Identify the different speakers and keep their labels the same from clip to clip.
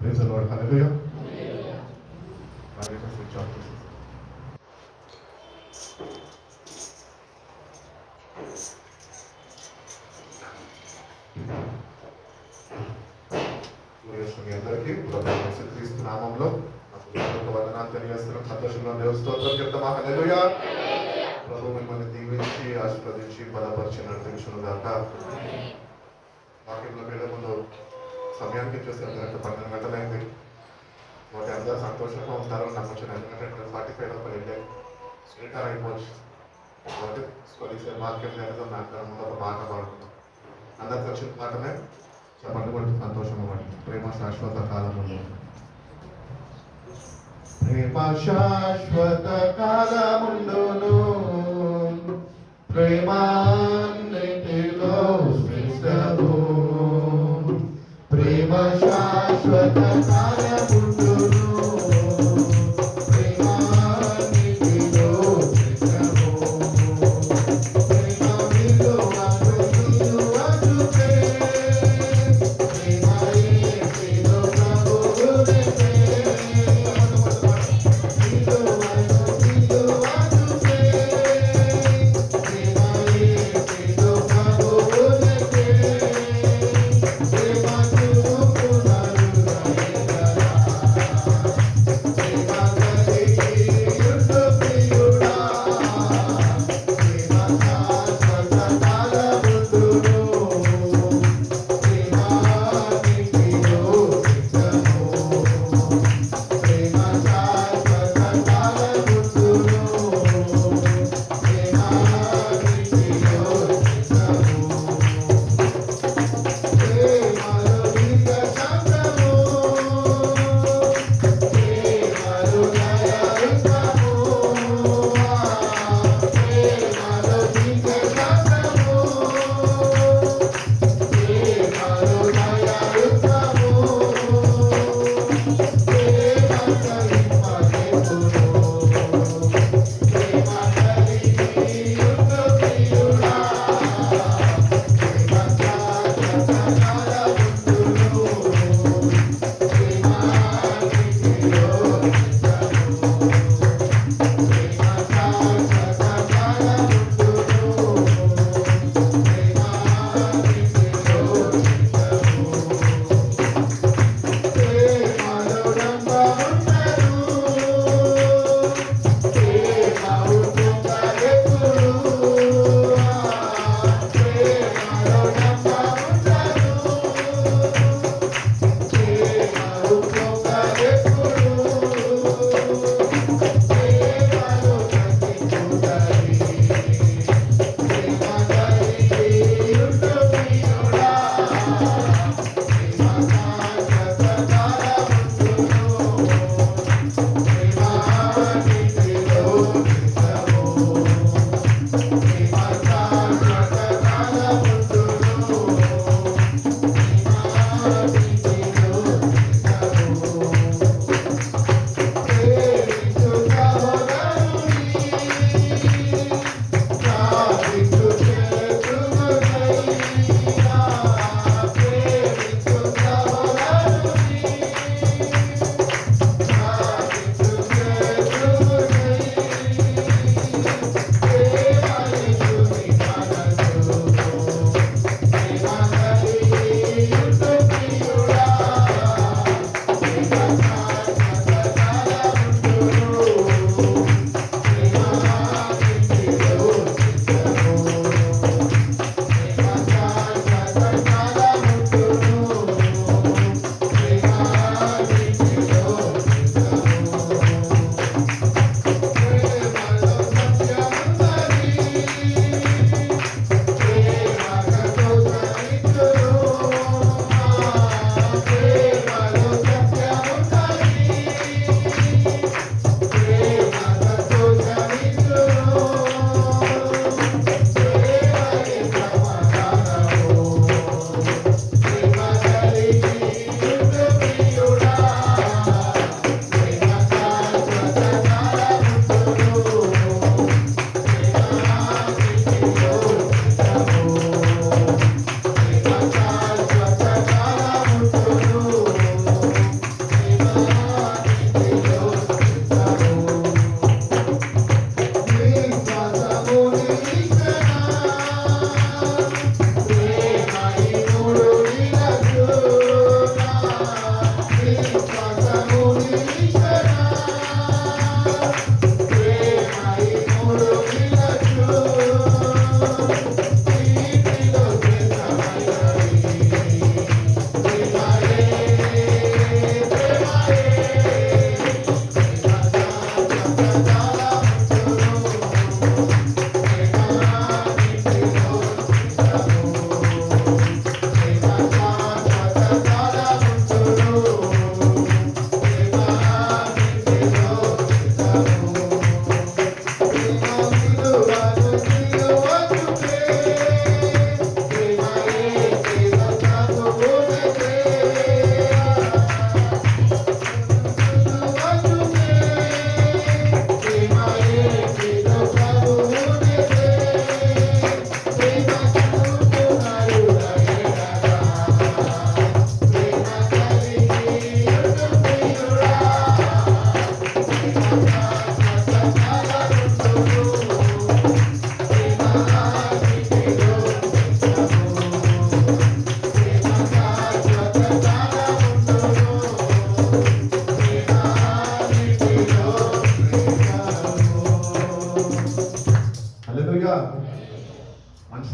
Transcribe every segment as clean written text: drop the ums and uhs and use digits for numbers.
Speaker 1: Praise the lord. హల్లెలూయా. మరి switch off చేసేసి మీ అందరికీ క్రీస్తు నామంలో వందనాలు తెలియజేస్తున్నాం. సంతోషంగా దేవుని స్తోత్రం చెప్తామా. హల్లెలూయా. ప్రభు మిమ్మల్ని దీవించి ఆశీర్వదించి బలపరిచి నడిపించును గాక. వాక్యంలోకి వెళ్ళే ముందు సమయానికి చూస్తే 12 గంటలైంది. వాటి అందరూ సంతోషంగా ఉంటారు నమ్మొచ్చాను. ఎందుకంటే 12:45 లోపల వెళ్ళే రిటైర్ అయిపోవచ్చు. కాబట్టి కొద్దిసేపు వాక్యం లేదా నాకు ముందు ఒక పాట పాడుతున్నాం. అందరికి వచ్చిన పాటనే చెప్పండి కొట్టి సంతోషం అవ్వండి. ప్రేమ శాశ్వత కాలముందు, ప్రేమ శాశ్వత కాలముందును, ప్రేమాన్నిటిలో శ్రేష్టము, ప్రేమ శాశ్వత కాలముందును, ప్రేమాన్నిటిలో శ్రేష్టము, ప్రేమ విలువను నిలువచుటే, ప్రేమ యేసులో ప్రభువునే,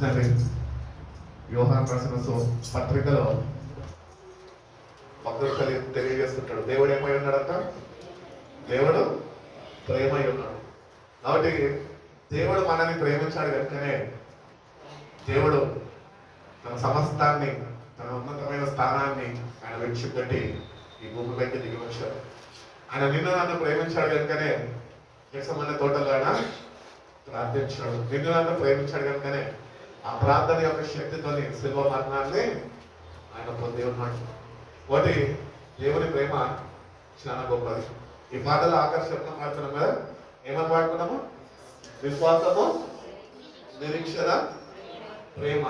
Speaker 1: వచ్చిందండి. యోహాను రాసిన పత్రికలో భక్తుడు తెలియజేస్తుంటాడు, దేవుడు ఏమై ఉన్నాడంట? దేవుడు ప్రేమై ఉన్నాడు. కాబట్టి దేవుడు మనల్ని ప్రేమించాడు కనుకనే దేవుడు తన సమస్తాన్ని, తన ఉన్నతమైన స్థానాన్ని ఆయన విడిచిపెట్టి ఈ భూమిపైకి దిగి వచ్చాడు. ఆయన నిన్ను నన్ను ప్రేమించాడు కనుకనే కేశమన్న తోటలో ఆయన ప్రార్థించాడు. నిన్ను నన్ను ప్రేమించాడు కనుకనే ఆ ప్రార్థన యొక్క శక్తితోని శిల్వ మరణాన్ని ఆయన పొంది ఉన్నాడు. ఒకటి, దేవుని ప్రేమ చాలా గొప్పది. ఈ పాటలో ఆకర్షణ పాడుతున్నాం కదా, ఏమని పాడుతున్నాము? విశ్వాసము, నిరీక్షణ, ప్రేమ.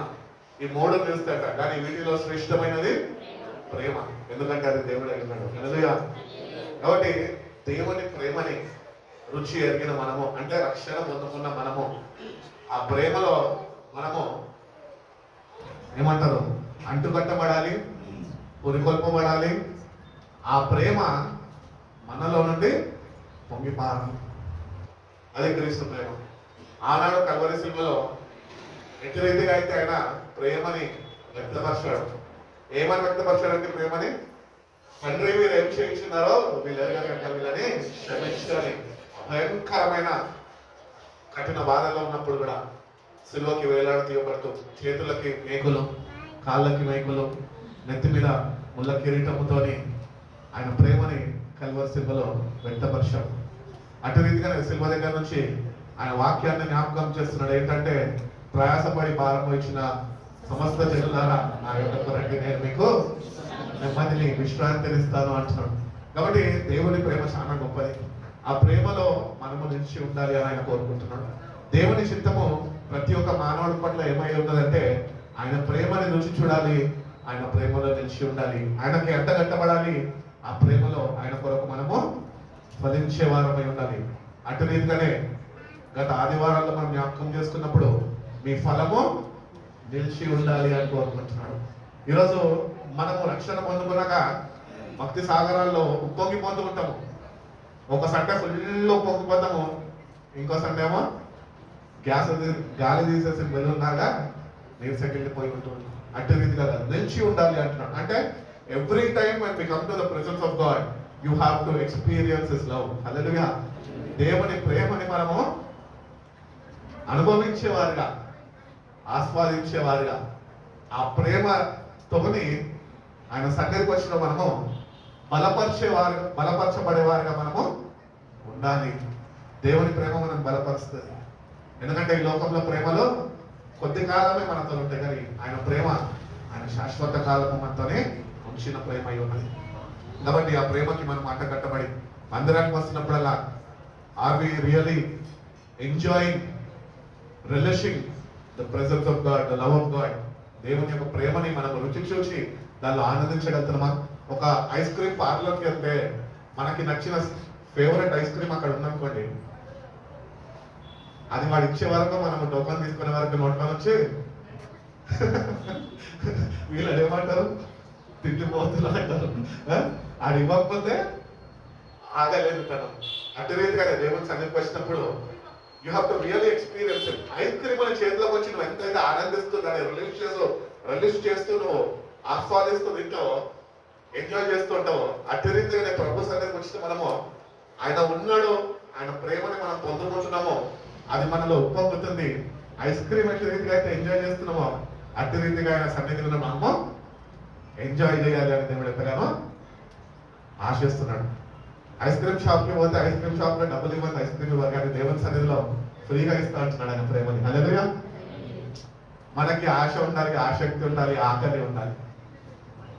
Speaker 1: ఈ మూడు నిలుస్తాట, కానీ వీటిలో శ్రేష్టమైనది ప్రేమ. ఎందుకంటే అది దేవుడు అడిగినాడు. హల్లెలూయా. కాబట్టి దేవుని ప్రేమని రుచి ఎరిగిన మనము, అంటే రక్షణ పొందుకున్న మనము, ఆ ప్రేమలో మనము ఏమంటారు? అంటుకట్టబడాలి, పురికొల్పబడాలి. ఆ ప్రేమ మనలో నుండి పొంగిపారాలి. అది క్రీస్తు ప్రేమ. ఆనాడు కల్వరి సిలువలో ఎట్టి రీతిగా అయితే ఆయన ప్రేమని వ్యక్తపరిచాడు. ఏమని వ్యక్తపరిచాడంటే ప్రేమని, తండ్రి మీరు ఏం చేయించున్నారో వీళ్ళని క్షమించాలి. భయంకరమైన కఠిన బాధలో ఉన్నప్పుడు కూడా సిలువకి వేలాడు తీయబడుతూ, చేతులకి మేకులు, కాళ్ళకి మేకులు, నెత్తి మీద ముళ్ళ కిరీటముతోని ఆయన ప్రేమని కల్వరి సిలువలో వ్యక్తపరిచాడు. అటు రీతిగానే సిలువ దగ్గర నుంచి ఆయన వాక్యాన్ని జ్ఞాపకం చేస్తున్నాడు. ఏంటంటే, ప్రయాసపడి భారం ఇచ్చిన సమస్త జనులారా నా యొక్కకు రండి, నేను మీకు నెమ్మదిని విశ్రాంతిని ఇస్తాను అంటున్నాడు. కాబట్టి దేవుని ప్రేమ చాలా గొప్పది. ఆ ప్రేమలో మనము నిలిచి ఉండాలి అని ఆయన కోరుకుంటున్నాడు. దేవుని చిత్తము ప్రతి ఒక్క మానవుడి పట్ల ఏమై ఉన్నదంటే, ఆయన ప్రేమని రుచి చూడాలి, ఆయన ప్రేమలో నిలిచి ఉండాలి, ఆయనకి అంటగట్టబడాలి. ఆ ప్రేమలో ఆయన కొరకు మనము ఫలించే వారమై ఉండాలి. అటు రీతిగానే గత ఆదివారాల్లో మనం జ్ఞాపకం చేసుకున్నప్పుడు మీ ఫలము నిలిచి ఉండాలి అని కోరుకుంటున్నాడు. ఈరోజు మనము రక్షణ పొందుకున్నాక భక్తి సాగరాల్లో ఉప్పొంగి పొందుకుంటాము. ఒక సండే ఫుల్ ఉప్పొంగిపోతాము, ఇంకో సండే ఏమో గాలి తీసేసి వెళ్ళున్నాగా నీరు సెటిల్పోయి ఉంటుంది. అటు రీతిగా నిలిచి ఉండాలి అంటున్నాడు. అంటే every time when we come to the presence of God, you have to experience His love. హల్లెలూయా. దేవుని ప్రేమని మనము అనుభవించేవారుగా, ఆస్వాదించేవారుగా, ఆ ప్రేమతోని ఆయన సన్నిధికి వచ్చిన మనము బలపరచబడేవారుగా మనము ఉండాలి. దేవుని ప్రేమ మనం బలపరుస్తుంది. ఎందుకంటే ఈ లోకంలో ప్రేమలో కొద్ది కాలమే మనతో ఉంటాయి, కానీ ఆయన ప్రేమ ఆయన శాశ్వత కాలము మనతోనే ఉంచిన ప్రేమ అయి ఉన్నది. కాబట్టి ఆ ప్రేమకి మనం మాట కట్టబడి మందిరానికి వస్తున్నప్పుడల్లా, are we really enjoying, relishing the presence of God, the love of God? దేవుని యొక్క ప్రేమని మనం రుచి చూసి దానిలో ఆనందించగలుగుతున్నామా? ఒక ఐస్ క్రీమ్ పార్లర్కి వెళ్తే మనకి నచ్చిన ఫేవరెట్ ఐస్ క్రీమ్ అక్కడ ఉందనుకోండి, అది వాడు ఇచ్చే వరకు మనం టోకన్ తీసుకునే వరకు నోట్లో వచ్చి వీళ్ళు ఏమంటారు, తిండిపోతులు అంటారు. ఆడు ఇవ్వకపోతే ఆగలేదు తను. అటు రీతిగానే దేవుని సన్నిధికి వచ్చినప్పుడు you have to really experience it. Ice cream అని చేతిలోకి వచ్చి నువ్వు ఎంతైతే ఆనందిస్తూ దాన్ని రిలీజ్ చేస్తూ నువ్వు ఆస్వాదిస్తూ తింటావో, ఎంజాయ్ చేస్తూ ఉంటావో, అటు రీతిగానే ప్రభు సన్నిధికి వచ్చిన మనము ఆయన ఉన్నాడు, ఆయన ప్రేమని మనం పొందుకుంటున్నామో అది మనలో ఉప్పొంగుతుంది. ఐస్ క్రీమ్ ఎటు రీతిగా అయితే ఎంజాయ్ చేస్తున్నామో అటు రీతిగా ఆయన సన్నిధిలో మనము ఎంజాయ్ చేయాలి అని దేవుడు ఎంతగానో ఆశిస్తున్నాడు. ఐస్ క్రీమ్ షాప్కి పోతే ఐస్ క్రీమ్ షాప్ లో డబ్బులు ఇవ్వండి, ఐస్ క్రీమ్ ఇవ్వాలి, కానీ దేవుని సన్నిధిలో ఫ్రీగా ఇస్తా అంటున్నాడు ఆయన ప్రేమని. హల్లెలూయా. మనకి ఆశ ఉండాలి, ఆసక్తి ఉండాలి, ఆకలి ఉండాలి.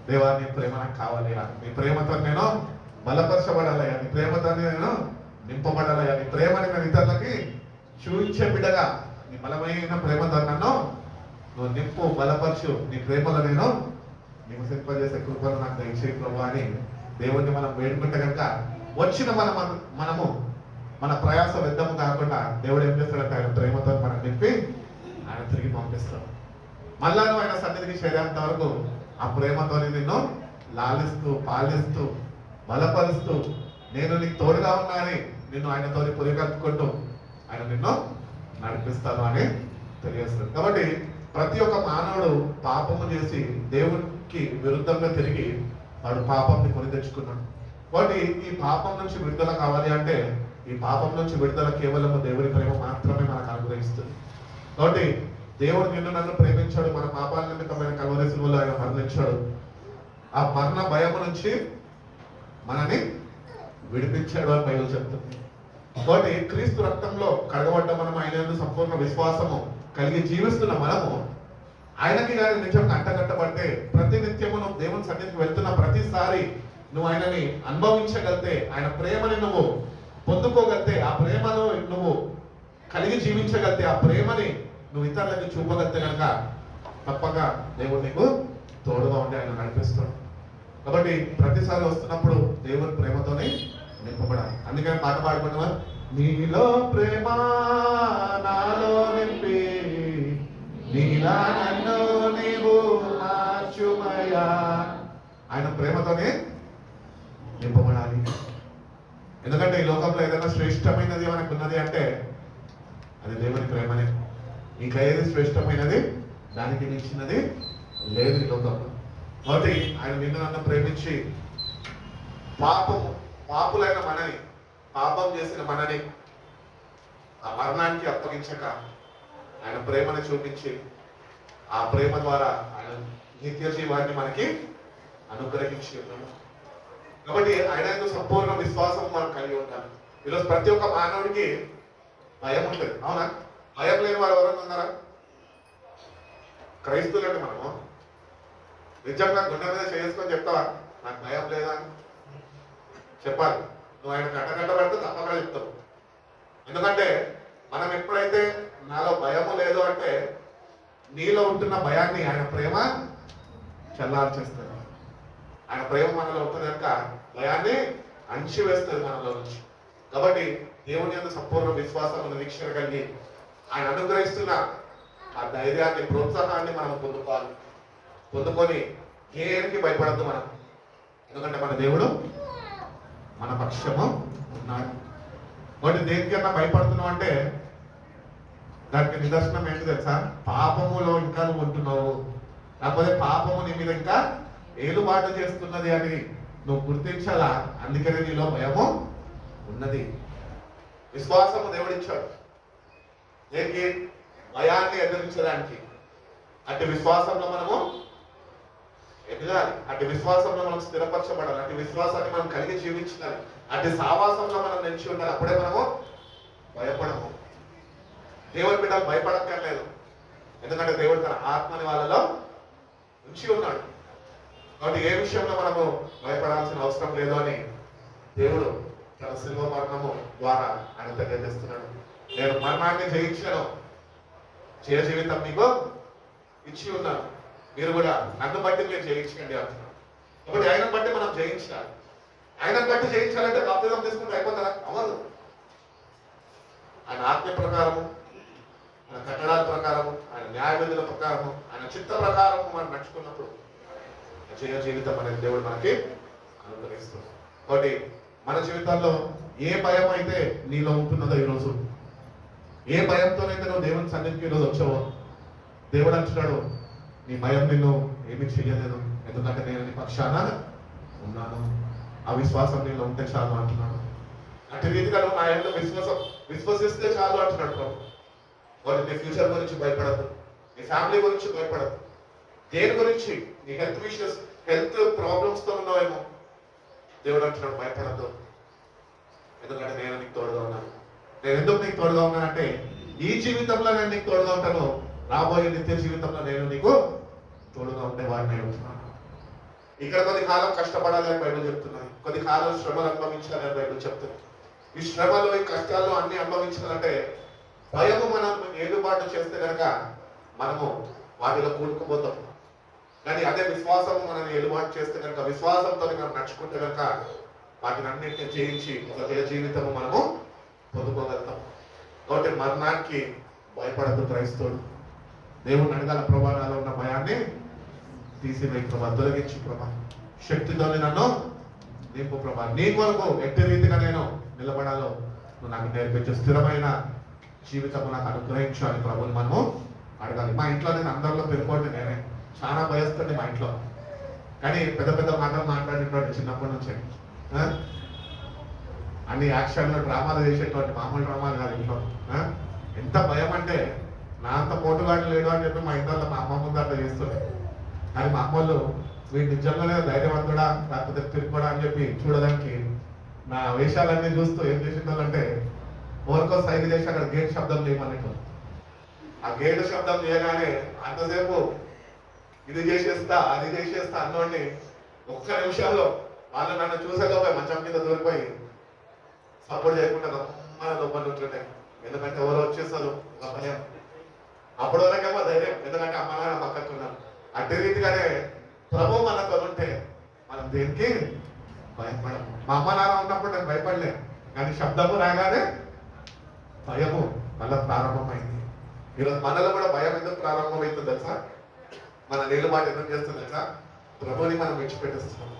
Speaker 1: దేవా నీ ప్రేమ నాకు కావాలి, నీ ప్రేమతో నేను బలపరచబడాలయ్యా, నీ ప్రేమతో నేను నింపబడాలయ్యా, నీ ప్రేమని నేను ఇతరులకి చూపించే బిడ్డగా నీ బలమైన ప్రేమతో నన్ను నువ్వు నింపు, బలపరచు, నీ ప్రేమలో నేను నివసింపజేసే కృపను నాకు దయచేయి ప్రభు అని దేవుడిని మనం వేడుకుంటే కనుక వచ్చిన మనము మన ప్రయాస వ్యర్థము కాకుండా దేవుడు ఏం చేస్తాడంటే ఆయన ప్రేమతో మనం నింపి ఆయన తిరిగి పంపిస్తాడు. మళ్ళా నువ్వు ఆయన సన్నిధికి చేరేంత వరకు ఆ ప్రేమతో నిన్ను లాలిస్తూ, పాలిస్తూ, బలపరుస్తూ, నేను నీకు తోడుగా ఉన్నా అని నిన్ను ఆయనతో పురికలుపుకుంటూ ఆయన నిన్ను నడిపిస్తాను అని తెలియజేస్తాడు. కాబట్టి ప్రతి ఒక్క మానవుడు పాపము చేసి దేవునికి విరుద్ధంగా తిరిగి వాడు పాపంని కొని తెచ్చుకున్నాడు. కాబట్టి ఈ పాపం నుంచి విడుదల కావాలి అంటే ఈ పాపం నుంచి విడుదల కేవలం దేవుని ప్రేమ మాత్రమే మనకు అనుగ్రహిస్తుంది. కాబట్టి దేవుడు నిన్ను నన్ను ప్రేమించాడు, మన పాపాల నిమిత్తమైన కల్వరి శిలువలో ఆయన మరణించాడు. ఆ మరణ భయము నుంచి మనని విడిపించాడు అని బైబిల్ చెప్తుంది. కాబట్టి క్రీస్తు రక్తంలో కడగబడ్డ మనం ఆయన సంపూర్ణ విశ్వాసము కలిగి జీవిస్తున్న మనము ఆయనకి కానీ నిజంగా అంటగట్టబడితే ప్రతి నిత్యము నువ్వు దేవుని సన్నిధికి వెళ్తున్న ప్రతిసారి నువ్వు ఆయనని అనుభవించగలితే, ఆయన ప్రేమని నువ్వు పొందుకోగలితే, ఆ ప్రేమను నువ్వు కలిగి జీవించగలితే, ఆ ప్రేమని నువ్వు ఇతరులకి చూపగలితే కనుక తప్పక దేవుడు నీకు తోడుగా ఉండి ఆయన నడిపిస్తాడు. కాబట్టి ప్రతిసారి వస్తున్నప్పుడు దేవుని ప్రేమతోనే నింపబడాలి. అందుకని పాట పాడుకున్నావా, నీలో ప్రేమ నాలో నింపి నీలా నన్ను నీవు మార్చుమయ్యా. ఆయన ప్రేమతోనే నింపబడాలి. ఎందుకంటే ఈ లోకంలో ఏదైనా శ్రేష్టమైనది మనకు ఉన్నది అంటే అది దేవుని ప్రేమనే. ఇంకా ఏది శ్రేష్టమైనది, దానికి మించినది లేదు ఈ లోకంలో. కాబట్టి ఆయన నిన్ను నన్ను ప్రేమించి పాపులైన మనని, పాపం చేసిన మనని ఆ మరణానికి అప్పగించక ఆయన ప్రేమను చూపించి ఆ ప్రేమ ద్వారా ఆయన నిత్య జీవాన్ని మనకి అనుగ్రహించి ఉన్నాడు. కాబట్టి ఆయన సంపూర్ణ విశ్వాసం మనం కలిగి ఉండాలి. ఈరోజు ప్రతి ఒక్క మానవుడికి భయం ఉంటుంది, అవునా? భయం లేని వారు ఎవరైనా ఉన్నారా? క్రైస్తువులండి మనము. నిజంగా గుండె మీద చేసుకొని చెప్తావా నాకు భయం లేదా అని? చెప్పాలి. నువ్వు ఆయన కట్టబడితే తప్పకుండా చెప్తావు. ఎందుకంటే మనం ఎప్పుడైతే నాలో భయము లేదు అంటే నీలో ఉంటున్న భయాన్ని ఆయన ప్రేమ చల్లార్చేస్తుంది. ఆయన ప్రేమ మనలో ఉంటుంది కనుక భయాన్ని అణిచివేస్తుంది మనలో నుంచి. కాబట్టి దేవుని యందు సంపూర్ణ విశ్వాసం నిరీక్షణ కలిగి ఆయన అనుగ్రహిస్తున్న ఆ ధైర్యాన్ని, ప్రోత్సాహాన్ని మనం పొందుకొని ఏమికి భయపడద్దు మనం. ఎందుకంటే మన దేవుడు మన పక్షము ఉన్నాడు. కాబట్టి దేనికన్నా భయపడుతున్నావు అంటే దానికి నిదర్శనం ఏంటి తెలుసా? పాపములో ఇంకా నువ్వు ఉంటున్నావు, లేకపోతే పాపము నీ మీద ఇంకా ఏలుబాటు చేస్తున్నది అని నువ్వు గుర్తించాలా. అందుకనే నీలో భయము ఉన్నది. విశ్వాసము దేవుడిచ్చాడు దేనికి? భయాన్ని ఎదిరించడానికి. అటు విశ్వాసంలో మనము ఎదగాలి, అటు విశ్వాసంలో మనం స్థిరపరచబడాలి, అటు విశ్వాసాన్ని మనం కలిగి జీవించాలి, అటు సావాసంలో మనం నిలిచి ఉండాలి. అప్పుడే మనము భయపడము. దేవుని బిడ్డలు భయపడక్కర్లేదు, ఎందుకంటే దేవుడు తన ఆత్మని వాళ్ళలో ఉంచి ఉన్నాడు. కాబట్టి ఏ విషయంలో మనము భయపడాల్సిన అవసరం లేదు అని దేవుడు తన శిలువ మరణము ద్వారా ఆయన తెలియజేస్తున్నాడు. నేను మరణాన్ని జయించాను, చిర జీవితం మీకు ఇచ్చి ఉన్నాను, మీరు కూడా నన్ను బట్టి మీరు జయించండి అంటున్నాడు. కాబట్టి ఆయన బట్టి మనం జయించాలి. ఆయన బట్టి జయించాలంటే బాప్తిజం తీసుకుంటే అయిపోతారా? అవ్వదు. ఆయన ఆజ్ఞ ప్రకారము, ఆయన కట్టడాల ప్రకారము, ఆయన న్యాయ విధుల ప్రకారము, ఆయన చిత్త ప్రకారము మనం నడుచుకున్నప్పుడు జయ జీవితం అనేది దేవుడు మనకి అనుగ్రహిస్తుంది. కాబట్టి మన జీవితాల్లో ఏ భయం అయితే నీలో ఉంటున్నదో ఈరోజు, ఏ భయంతోనైతే నువ్వు దేవుని సన్నిధికి ఈరోజు వచ్చావో దేవుడు అంటున్నాడు, నీ భయం నిన్ను ఏమీ చెయ్యలేదు, ఎందుకంటే నేను నీ పక్షాన ఉన్నాను. ఆ విశ్వాసం నీలో ఉంటే చాలు అంటున్నాడు. అటు రీతిగా నువ్వు నా యందు విశ్వసిస్తే చాలు అంటున్నాడు ప్రభు. వాటి నీ ఫ్యూచర్ గురించి భయపడద్దు, నీ ఫ్యామిలీ గురించి భయపడద్దు, దేని గురించి, నీ హెల్త్ ప్రాబ్లమ్స్ తో ఉన్నావేమో దేవుడు అంటున్నాడు భయపడద్దు, ఎందుకంటే నేను నీకు తోడుగా ఉన్నాను. నేను ఎందుకు నీకు తోడుగా ఉన్నానంటే ఈ జీవితంలో నేను నీకు తోడుగా ఉంటాను, రాబోయే నిత్య జీవితంలో నేను నీకు తోడుగా ఉండే వాడిని ఉంటున్నాను. ఇక్కడ కొద్ది కాలం కష్టపడాలి అని బైబిల్ చెప్తున్నాను, కొద్ది కాలం శ్రమలు అనుభవించాలి అని బైబిల్ చెప్తుంది. ఈ శ్రమలు, ఈ కష్టాలు అన్ని అనుభవించాలంటే భయము మనం ఏలుబాటు చేస్తే కనుక మనము వాటిలో కూడుకుపోతాం. కానీ అదే విశ్వాసము మనం ఏలుబాటు చేస్తే కనుక, విశ్వాసంతో మనం నడుచుకుంటే కనుక వాటిని అన్నింటినీ జయించి ఒక జయ జీవితము మనము పొందుకోగలుగుతాం. కాబట్టి మరణానికి భయపడద్దు క్రైస్తవుడు. దేవుని అడగాల, ప్రభా నాలో ఉన్న భయాన్ని తీసివేయి ప్రభా, తొలగించి ప్రభా, శక్తితో నన్ను నింపు ప్రభా, నీ కొరకు ఎట్టి రీతిగా నేను నిలబడాలో నువ్వు నాకు నేర్పించు, స్థిరమైన జీవితం నాకు అనుగ్రహించు అని ప్రభుని మనము అడగాలి. మా ఇంట్లో నేను అందరిలో పెరిగిపోతే నేనే చాలా భయస్తుంది మా ఇంట్లో, కానీ పెద్ద పెద్ద మాటలు మాట్లాడేటువంటి చిన్నప్పటి నుంచే అన్ని యాక్షన్లో డ్రామాలు చేసేటువంటి మామూలు డ్రామాలు కాదు ఇంట్లో. ఎంత భయం అంటే నా అంత పోటుగాడు లేడు అని చెప్పి మా ఇంట్లో మా అమ్మ ముందు అట్లా చేస్తుండే. కానీ మా అమ్మోళ్ళు వీడు నిజంగానే ధైర్యవంతుడా లేకపోతే తిరుగుడా అని చెప్పి చూడడానికి నా వేషాలన్నీ చూస్తూ ఏం చేసిండాలంటే ఎవరికో సైకిల్ చేసి అక్కడ గేట్ శబ్దం చేయమన్నట్టు. ఆ గేట్ శబ్దం చేయగానే అంతసేపు ఇది చేసేస్తా అది చేసేస్తా అన్నోడిని ఒక్క నిమిషంలో వాళ్ళు నన్ను చూసేలోపై మంచం మీద దూరిపోయి సపోర్ట్ చేయకుండా మన లోపల ఉంటుండే. ఎందుకంటే ఎవరో వచ్చేస్తారు ఒక భయం. అప్పటి వరకేమో ధైర్యం, ఎందుకంటే అమ్మ నాన్న పక్కకున్నాను. అట్టి రీతిగానే ప్రభు మనతో ఉంటే మనం దేనికి భయపడము. మా అమ్మ నాన్న ఉన్నప్పుడు నేను భయపడలే, కానీ శబ్దము రాగానే భయము మళ్ళీ ప్రారంభమైంది. ఈరోజు మనలో కూడా భయం ఎందుకు ప్రారంభమవుతుంది తెలుసా? మన నీళ్ళు మాట ఎందుకు చేస్తుంది తెలుసా? ప్రభుని మనం విడిచిపెట్టేస్తున్నాము.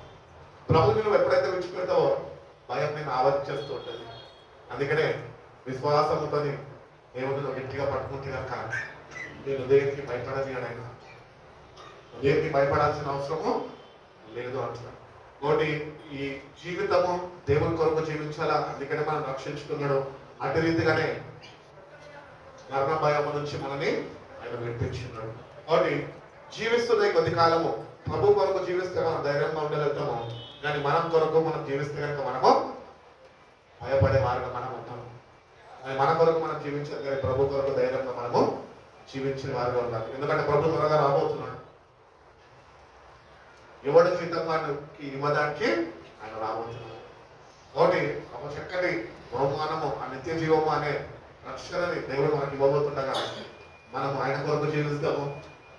Speaker 1: ప్రభుని నువ్వు ఎప్పుడైతే విడిచిపెడతావో భయం నేను ఆవర్తిస్తూ ఉంటుంది. అందుకనే విశ్వాసంతో దేవుడిని గట్టిగా పట్టుకుంటే కనుక నేను దేనికి భయపడని ఆయన, దేనికి భయపడాల్సిన అవసరము లేదు అంటున్నాను. ఒకటి ఈ జీవితము దేవుని కొరకు జీవించాలా, అందుకనే మనం రక్షించుకున్నాడు. అటు రీతిగానే మరణ భయం నుంచి మనని ఆయన విడిపించున్నాడు. కాబట్టి జీవిస్తున్న కొద్ది కాలము ప్రభు కొరకు జీవిస్తే మనం ధైర్యంగా ఉండగలుగుతాము, కానీ మనం కొరకు మనం జీవిస్తే కనుక మనము భయపడే వారుగా మనం ఉంటాము. మన కొరకు మనం జీవించాలి, కానీ ప్రభు కొరకు ధైర్యంగా మనము జీవించిన వారుగా ఉండాలి. ఎందుకంటే ప్రభు త్వరగా రాబోతున్నాడు. ఎవడు జీవితానికి ఇవ్వడానికి ఆయన రాబోతున్నాడు. కాబట్టి ఒక చక్కటి బహుమానము ఆ నిత్య జీవము అనే రక్షణని దేవుడు మనకి ఇవ్వబోతుండగా మనము ఆయన కొరకు జీవిస్తాము,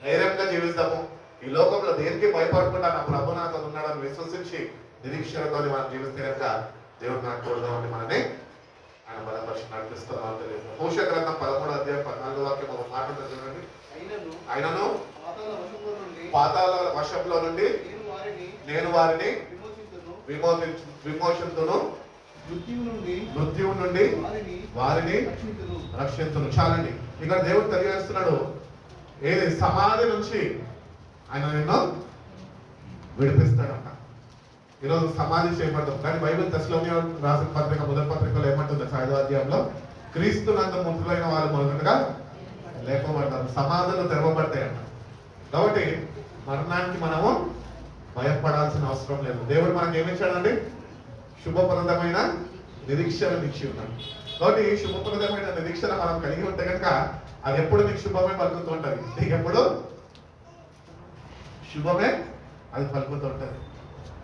Speaker 1: ధైర్యంగా జీవిస్తాము. ఈ లోకంలో దేనికి భయపడకుండా నా ప్రభు నాతో ఉన్నాడని విశ్వసించి నిరీక్షణతో మనం జీవిస్తే కనుక దేవుడు నాకు తోడుదామని మనని ఆయన బలపరిచి నడిపిస్తున్నామని తెలియదు. మోషే గ్రంథం 13 వాక్యం ఒక మాట ఉంటుంది చూడండి. ఆయనను పాతాళ వశంలో నుండి నేను వారిని విమోచింతును, మృత్యువు నుండి వారిని రక్షించును. చాలండి, ఇక్కడ దేవుడు తెలియజేస్తున్నాడు ఏది సమాధి నుంచి ఆయన నిన్ను విడిపిస్తాడంట. ఈరోజు సమాధి చేయబడతాం, కానీ బైబిల్ తెస్సలోనియ రాసిన పత్రిక మొదటి పత్రికలో ఏమంటుంది? 5వ అధ్యాయంలో క్రీస్తునందు మృతులైన వారు మొదటగా లేపబడతారు, సమాధులు తెరవబడతాయంట. కాబట్టి మరణానికి మనము భయపడాల్సిన అవసరం లేదు. దేవుడు మనకి ఏమిచ్చాడండి? శుభప్రదమైన నిరీక్షణ ఇచ్చి ఉన్నాడు. కాబట్టి శుభప్రదమైన నిరీక్షణ మనం కలిగి ఉంటే కనుక అది ఎప్పుడు నీకు శుభమే పలుకుతూ ఉంటుంది. నీకు ఎప్పుడు శుభమే అది పలుకుతూ ఉంటుంది.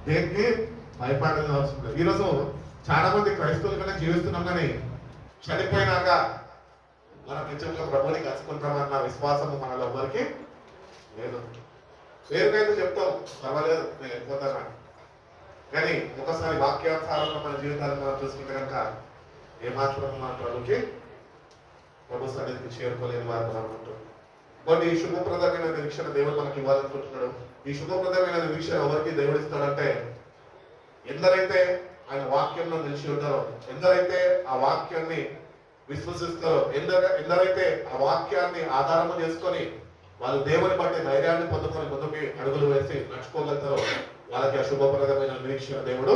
Speaker 1: దేనికి భయపడాల్సిన అవసరం లేదు. ఈరోజు చాలా మంది క్రైస్తవులుగానే జీవిస్తున్నాం, కానీ చనిపోయినాక మనం నిజంగా ప్రభుని కలుసుకుంటామన్న విశ్వాసము మనలో ఎవరికి లేదు. పేరుకైతే చెప్తాం పర్వాలేదు నేను వెళ్ళిపోతాను, కానీ ఒకసారి వాక్యానుసారంగా మన జీవితాలను మనం చూసుకుంటే కనుక ఏమాత్రం మన ప్రభుకి ప్రభు సన్నిధికి చేరుకోలేని వారు మనం ఉంటాం. కాబట్టి ఈ శుభప్రదమైన నిరీక్షణ దేవుడు మనకి ఇవ్వాలనుకుంటున్నాడు. ఈ శుభప్రదమైన నిరీక్షణ ఎవరికి దేవుడు ఇస్తాడంటే ఎందరైతే ఆయన వాక్యంలో నిలిచి ఉంటారో, ఎందరైతే ఆ వాక్యాన్ని విశ్వసిస్తారో, ఎందరైతే ఆ వాక్యాన్ని ఆధారము చేసుకొని వాళ్ళు దేవుని బట్టి ధైర్యాన్ని పొందుకొని ముందుకి అడుగులు వేసి నడుచుకోగలుగుతారో వాళ్ళకి ఆ శుభప్రదమైన నిరీక్షణ దేవుడు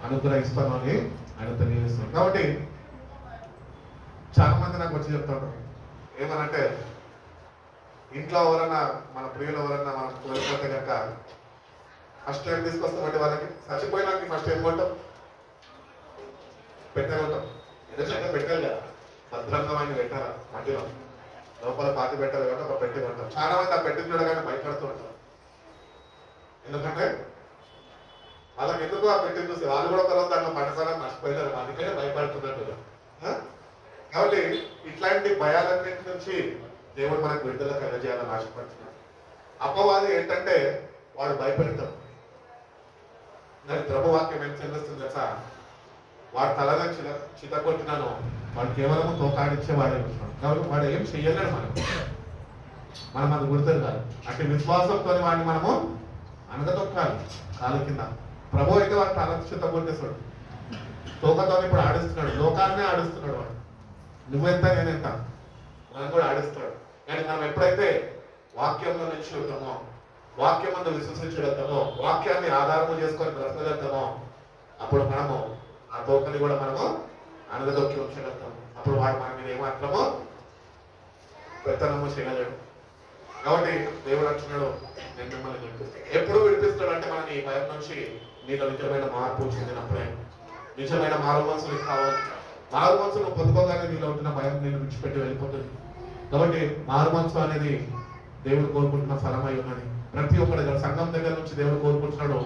Speaker 1: అనుగ్రహిస్తామని ఆయన తెలియజేస్తున్నాడు. కాబట్టి చాలా మంది నాకు వచ్చి చెప్తాడు ఏమనంటే, ఇంట్లో ఎవరన్నా మన ప్రియులు ఎవరన్నా మనం కోల్పోతే కనుక ఫస్ట్ టైం తీసుకొస్తామంటే వాళ్ళకి చచ్చిపోయినాక ఫస్ట్ ఏం కొంటాం? పెట్టగలుగుతాం. ఎందుకంటే పెట్టాలి కదా, భద్రంగా ఆయన పెట్టారా మట్టిలో లోపల పాతి పెట్టాలి కాబట్టి ఒక పెట్టి కొంటాం. చాలా మంది ఆ పెట్టి చూడగానే భయపడుతూ ఉంటారు. ఎందుకంటే వాళ్ళకి ఎందుకు ఆ పెట్టి చూసి వాళ్ళు కూడా తర్వాత దాంట్లో పట్టుకోవాలని మర్చిపోయినారు, అందుకనే భయపడుతున్నట్టు. కాబట్టి ఇట్లాంటి భయాలన్నింటి నుంచి దేవుడు మనకు విడుదల కలగజేయాలని ఆశపడుతున్నాడు. అపవాది ఏంటంటే వాడు భయపెడతాడు. దాని ప్రభువాక్యం ఏం చెల్లిస్తుంది తెలుసా? వాడు తలగా చిత కొట్టినాను వాడు కేవలం తోకాడిచ్చే వాడే ఉంటున్నాడు. కాబట్టి వాడు ఏం చెయ్యలేడు. మనం అది గుర్తుంది కాదు. అంటే విశ్వాసంతో వాడిని మనము అనగతొక్కాలి కాలు కింద. ప్రభు అయితే వాడు తల చిత కొట్టేస్తాడు, తోకతో ఇప్పుడు ఆడిస్తున్నాడు, లోకాన్నే ఆడిస్తున్నాడు. వాడు నువ్వెంత నేనెంత, మనం కూడా ఆడిస్తాడు. కానీ మనం ఎప్పుడైతే వాక్యంలో నుంచి ఉంటామో, వాక్యం అంతా విశ్వసించగలుగుతామో, వాక్యాన్ని ఆధారము చేసుకొని బ్రతకగలుగుతామో, అప్పుడు మనము ఆ తోకని కూడా మనము అనగదొక్కి ఉంచగలుగుతాము. అప్పుడు వాడు మన మీద ఏమాత్రమో పెత్తనము చేయలేడు. కాబట్టి దేవుడు అంటున్నాడు, నేను మిమ్మల్ని విడిపిస్తాను. ఎప్పుడు విడిపిస్తాడు అంటే మనం ఈ భయం నుంచి నీకు నిజమైన మార్పు చెందినప్పుడే. నిజమైన మారు మనసు నీకు కావాలి. మారు మనసు నువ్వు పొందుకోగానే నీలో ఉంటున్న భయం నేను విడిచిపెట్టి వెళ్ళిపోతుంది. కాబట్టి మారు మనసు అనేది దేవుడు కోరుకుంటున్న ఫలమై ఉన్నది. ప్రతి ఒక్కరి సంఘం దగ్గర నుంచి దేవుడు కోరుకుంటున్నాడు,